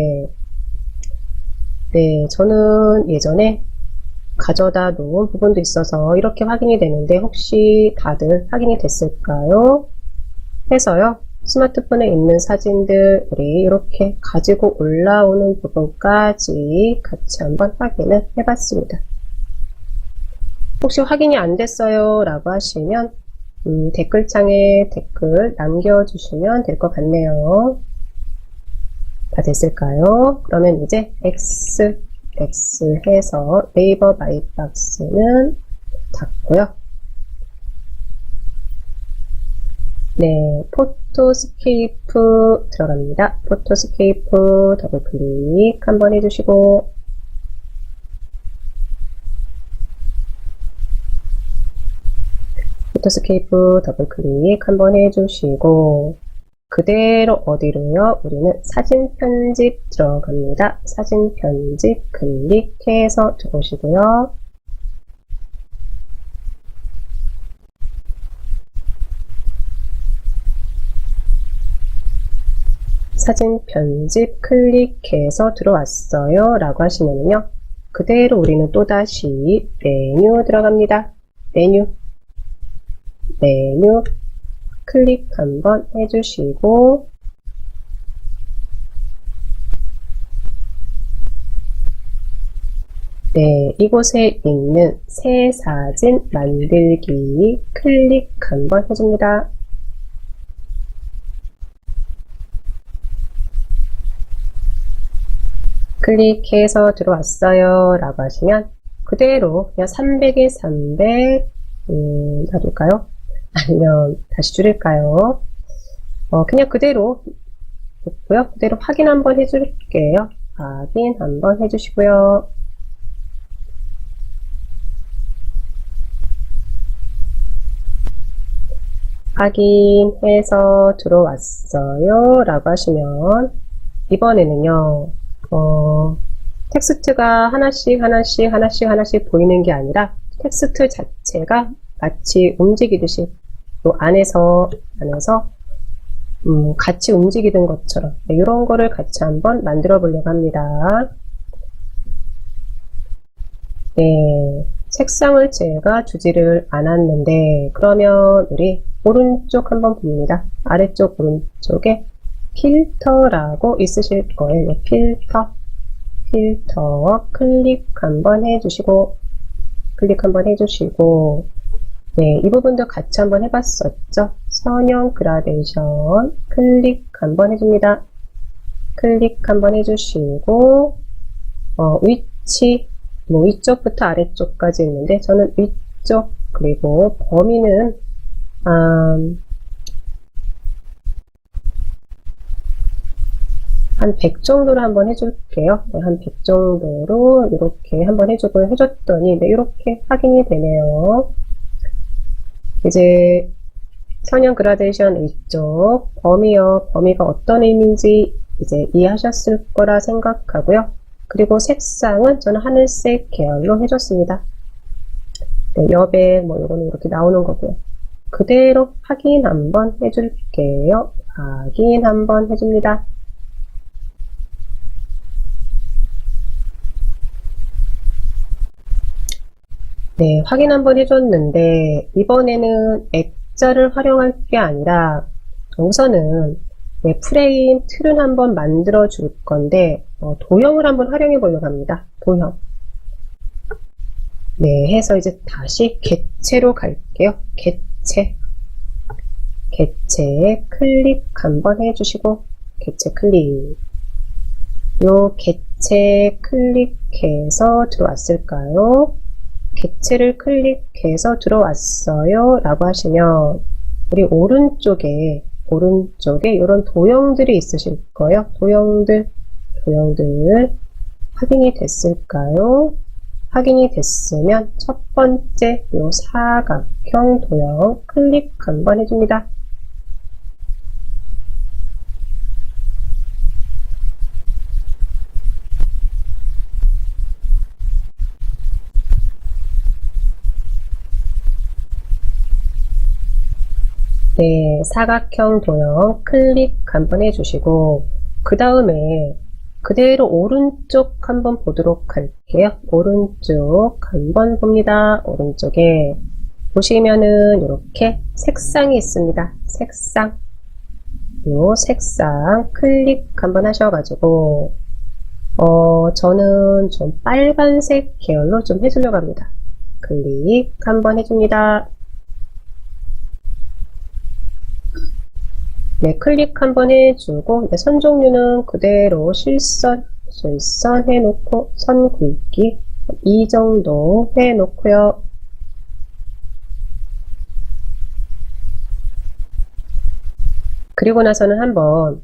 네, 저는 예전에 가져다 놓은 부분도 있어서 이렇게 확인이 되는데 혹시 다들 확인이 됐을까요? 해서요. 스마트폰에 있는 사진들 우리 이렇게 가지고 올라오는 부분까지 같이 한번 확인을 해봤습니다. 혹시 확인이 안 됐어요 라고 하시면 댓글창에 댓글 남겨주시면 될 것 같네요. 다 됐을까요? 그러면 이제 X 해서 네이버 마이박스는 닫고요. 네, 포토스케이프 들어갑니다. 포토스케이프 더블 클릭 한번 해주시고, 포토스케이프 더블 클릭 한번 해주시고, 그대로 어디로요? 우리는 사진 편집 들어갑니다. 사진 편집 클릭해서 들어오시고요. 사진 편집 클릭해서 들어왔어요 라고 하시면요, 그대로 우리는 또다시 메뉴 들어갑니다. 메뉴 클릭 한번 해주시고, 네, 이곳에 있는 새 사진 만들기 클릭 한번 해줍니다. 클릭해서 들어왔어요 라고 하시면 그대로 그냥 300에 300 놔둘까요? 아니면 다시 줄일까요? 그냥 그대로 놓고요. 그대로 확인 한번 해줄게요. 확인 한번 해주시고요. 확인해서 들어왔어요 라고 하시면 이번에는요, 텍스트가 하나씩 보이는 게 아니라 텍스트 자체가 마치 움직이듯이 또 안에서 같이 움직이는 것처럼, 네, 이런 거를 같이 한번 만들어 보려고 합니다. 네, 색상을 제가 주지를 않았는데, 그러면 우리 오른쪽 한번 봅니다. 아래쪽 오른쪽에 필터라고 있으실 거예요. 네, 필터 클릭 한번 해주시고, 네, 이 부분도 같이 한번 해봤었죠. 선형 그라데이션 클릭 한번 해줍니다. 클릭 한번 해주시고, 위치, 위쪽부터 아래쪽까지 있는데, 저는 위쪽, 그리고 범위는, 한 100 정도로 한번 해줄게요. 네, 한 100 정도로 이렇게 한번 해주고 해줬더니, 네, 이렇게 확인이 되네요. 이제, 선형 그라데이션 위쪽, 범위가 어떤 의미인지 이제 이해하셨을 거라 생각하고요. 그리고 색상은 저는 하늘색 계열로 해줬습니다. 네, 여백, 이거는 이렇게 나오는 거고요. 그대로 확인 한번 해줄게요. 확인 한번 해줍니다. 네, 확인 한번 해줬는데, 이번에는 액자를 활용할 게 아니라, 우선은, 네, 프레임 틀은 한번 만들어 줄 건데, 도형을 한번 활용해 보려고 합니다. 도형. 네, 해서 이제 다시 객체로 갈게요. 객체. 객체 클릭 한번 해주시고, 객체 클릭. 요 객체 클릭해서 들어왔을까요? 객체를 클릭해서 들어왔어요 라고 하시면 우리 오른쪽에 이런 도형들이 있으실 거예요. 도형들 확인이 됐을까요? 확인이 됐으면 첫 번째 요 사각형 도형 클릭 한번 해줍니다. 네, 사각형 도형 클릭 한번 해주시고 그 다음에 그대로 오른쪽 한번 보도록 할게요. 오른쪽 한번 봅니다. 오른쪽에 보시면은 이렇게 색상이 있습니다. 색상. 요 색상 클릭 한번 하셔가지고 저는 좀 빨간색 계열로 좀 해주려고 합니다. 클릭 한번 해줍니다. 네, 클릭 한번 해주고, 네, 선 종류는 그대로 실선 해놓고, 선 굵기 이 정도 해놓고요. 그리고 나서는 한번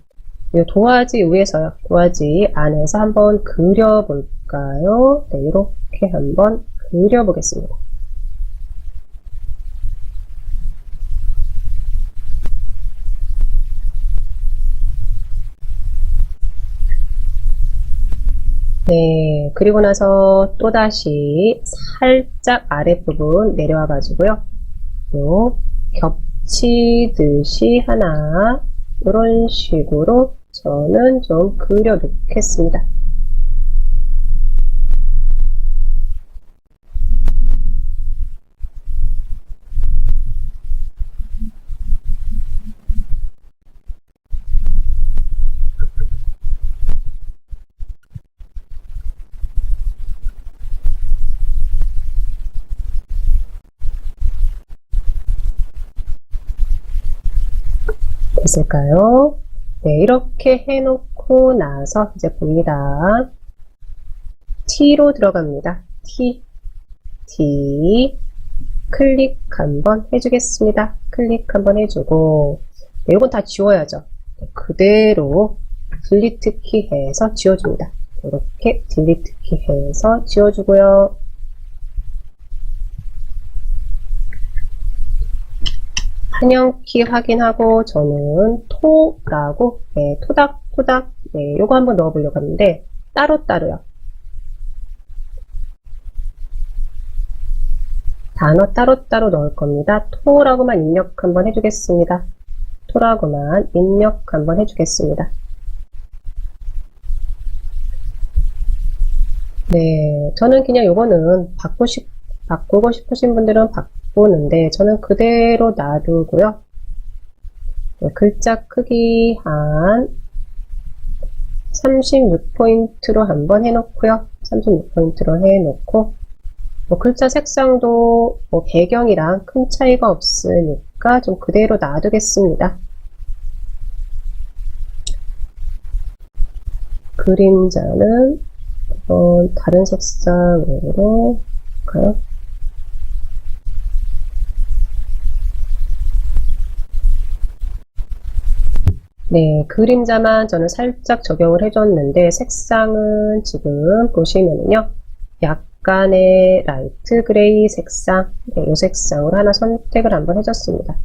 이 도화지 위에서요, 도화지 안에서 한번 그려볼까요? 네, 이렇게 한번 그려보겠습니다. 네, 그리고 나서 또다시 살짝 아랫부분 내려와 가지고요. 요 겹치듯이 하나 이런 식으로 저는 좀 그려 놓겠습니다. 됐을까요? 네, 이렇게 해놓고 나서 이제 봅니다. T로 들어갑니다. T 클릭 한번 해주겠습니다. 클릭 한번 해주고 네, 이건 다 지워야죠. 그대로 딜리트 키 해서 지워줍니다. 이렇게 딜리트 키 해서 지워주고요. 한영키 확인하고 저는 토라고 네, 토닥토닥 네, 요거 한번 넣어보려고 하는데 따로따로요. 단어 따로따로 넣을 겁니다. 토라고만 입력 한번 해주겠습니다. 토라고만 입력 한번 해주겠습니다. 네, 저는 그냥 요거는 바꾸고 싶으신 분들은 바꾸는데 저는 그대로 놔두고요. 네, 글자 크기 한 36포인트로 한번 해놓고요. 36포인트로 해놓고 글자 색상도 배경이랑 큰 차이가 없으니까 좀 그대로 놔두겠습니다. 그림자는 다른 색상으로 할까요? 네, 그림자만 저는 살짝 적용을 해줬는데 색상은 지금 보시면은요. 약간의 라이트 그레이 색상, 네, 이 색상으로 하나 선택을 한번 해줬습니다.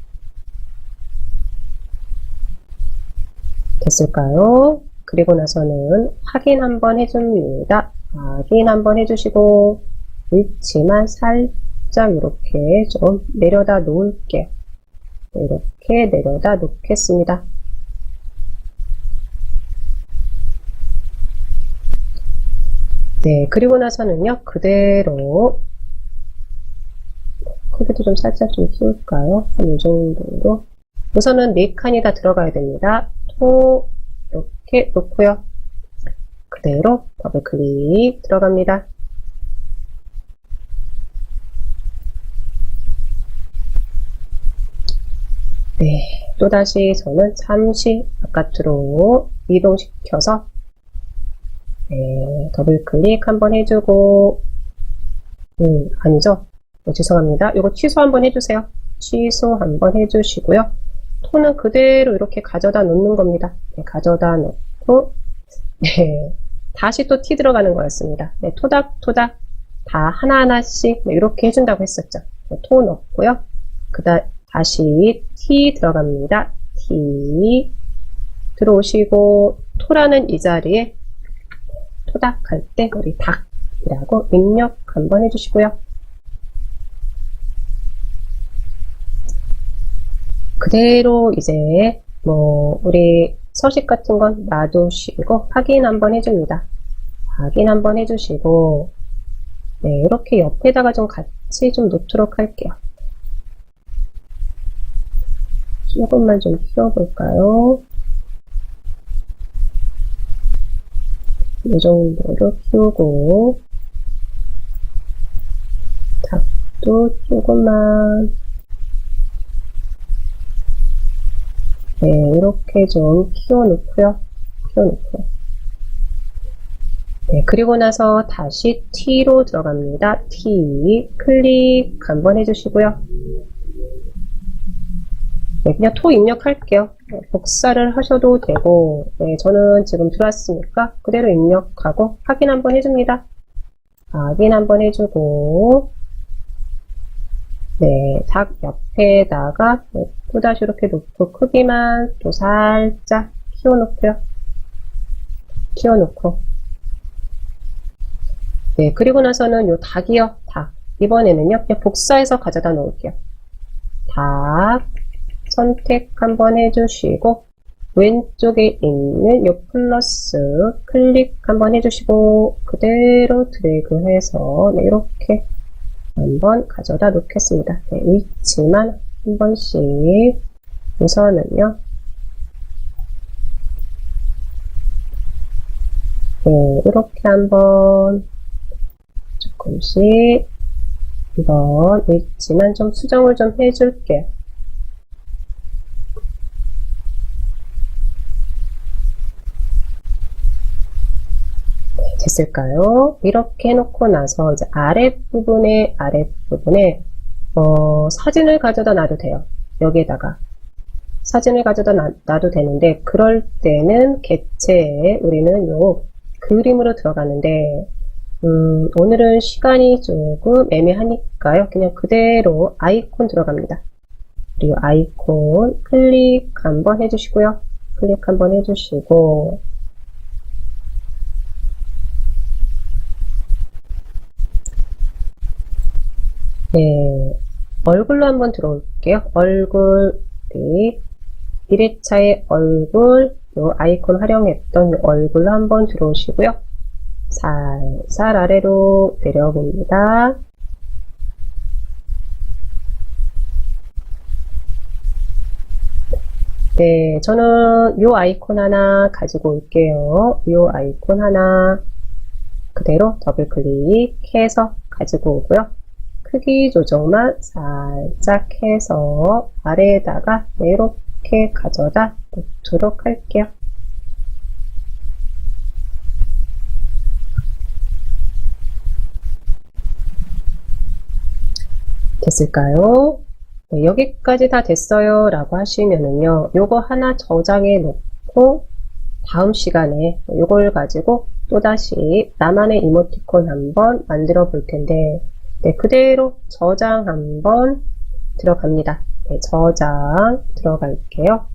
됐을까요? 그리고 나서는 확인 한번 해줍니다. 확인 한번 해주시고 위치만 살짝 이렇게 좀 내려다 놓을게요. 이렇게 내려다 놓겠습니다. 네, 그리고 나서는요, 그대로, 크기도 좀 살짝 좀 키울까요? 한 이 정도로. 우선은 4칸이 다 들어가야 됩니다. 토, 이렇게 놓고요. 그대로 더블 클릭 들어갑니다. 네, 또다시 저는 잠시 바깥으로 이동시켜서 네, 더블 클릭 한번 해주고 아니죠? 죄송합니다. 이거 취소 한번 해주세요. 취소 한번 해주시고요. 톤은 그대로 이렇게 가져다 놓는 겁니다. 네, 가져다 놓고 네, 다시 또 티 들어가는 거였습니다. 네, 토닥토닥 다 하나하나씩 네, 이렇게 해준다고 했었죠. 네, 토 넣고요. 다시 티 들어갑니다. 티 들어오시고 토라는 이 자리에 토닥할 때 우리 닭이라고 입력 한번 해주시고요. 그대로 이제 우리 서식 같은 건 놔두시고 확인 한번 해줍니다. 확인 한번 해주시고 네, 이렇게 옆에다가 좀 같이 좀 놓도록 할게요. 조금만 좀 키워볼까요? 이 정도로 키우고 닭도 조금만 네, 이렇게 좀 키워놓고요. 네, 그리고 나서 다시 T로 들어갑니다. T 클릭 한번 해주시고요. 네, 그냥 토 입력할게요. 네, 복사를 하셔도 되고, 네, 저는 지금 들어왔으니까 그대로 입력하고 확인 한번 해줍니다. 확인 한번 해주고, 네, 닭 옆에다가 네, 또다시 이렇게 놓고 크기만 또 살짝 키워놓고요. 네, 그리고 나서는 요 닭이요. 닭. 이번에는요, 그냥 복사해서 가져다 놓을게요. 닭. 선택 한번 해주시고 왼쪽에 있는 요 플러스 클릭 한번 해주시고 그대로 드래그해서 네, 이렇게 한번 가져다 놓겠습니다. 네, 위치만 한 번씩 우선은요 네, 이렇게 한번 조금씩 이번 위치만 좀 수정을 좀 해줄게요. 됐을까요? 이렇게 해놓고 나서 이제 아랫부분에 사진을 가져다 놔도 돼요. 여기에다가 사진을 가져다 놔도 되는데 그럴 때는 객체에 우리는 요 그림으로 들어가는데 오늘은 시간이 조금 애매하니까요. 그냥 그대로 아이콘 들어갑니다. 그리고 아이콘 클릭 한번 해주시고요. 클릭 한번 해주시고 네, 얼굴로 한번 들어올게요. 얼굴, 1회차의 얼굴, 요 아이콘 활용했던 요 얼굴로 한번 들어오시고요. 살살 아래로 내려봅니다. 네, 저는 요 아이콘 하나 가지고 올게요. 요 아이콘 하나 그대로 더블 클릭해서 가지고 오고요. 크기 조정만 살짝 해서 아래에다가 이렇게 가져다 놓도록 할게요. 됐을까요? 네, 여기까지 다 됐어요 라고 하시면은요, 요거 하나 저장해 놓고 다음 시간에 요걸 가지고 또다시 나만의 이모티콘 한번 만들어 볼 텐데, 네, 그대로 저장 한번 들어갑니다. 네, 저장 들어갈게요.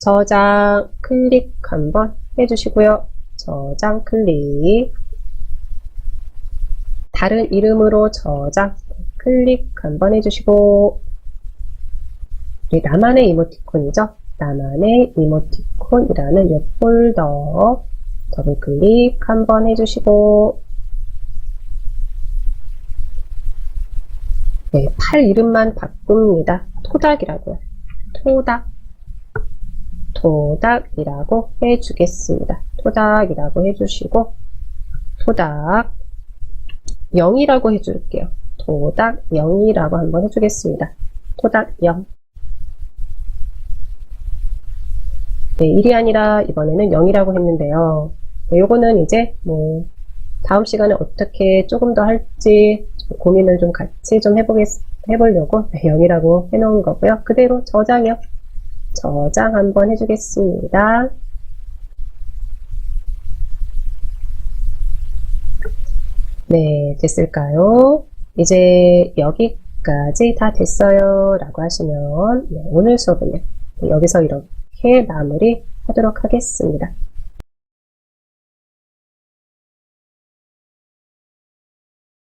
저장 클릭 한번 해주시고요. 저장 클릭. 다른 이름으로 저장 클릭 한번 해주시고, 네, 나만의 이모티콘이죠. 나만의 이모티콘이라는 이 폴더 더블 클릭 한번 해주시고, 네, 팔 이름만 바꿉니다. 토닥이라고요. 토닥이라고 해주겠습니다. 토닥이라고 해주시고, 토닥 0이라고 해줄게요. 토닥 0이라고 한번 해주겠습니다. 토닥 0. 네, 1이 아니라 이번에는 0이라고 했는데요. 네, 요거는 이제 뭐 다음 시간에 어떻게 조금 더 할지 고민을 좀 같이 좀 해보려고 0이라고 해놓은 거고요. 그대로 저장이요. 저장 한번 해주겠습니다. 네, 됐을까요? 이제 여기까지 다 됐어요 라고 하시면, 네, 오늘 수업은요, 여기서 이렇게 마무리 하도록 하겠습니다.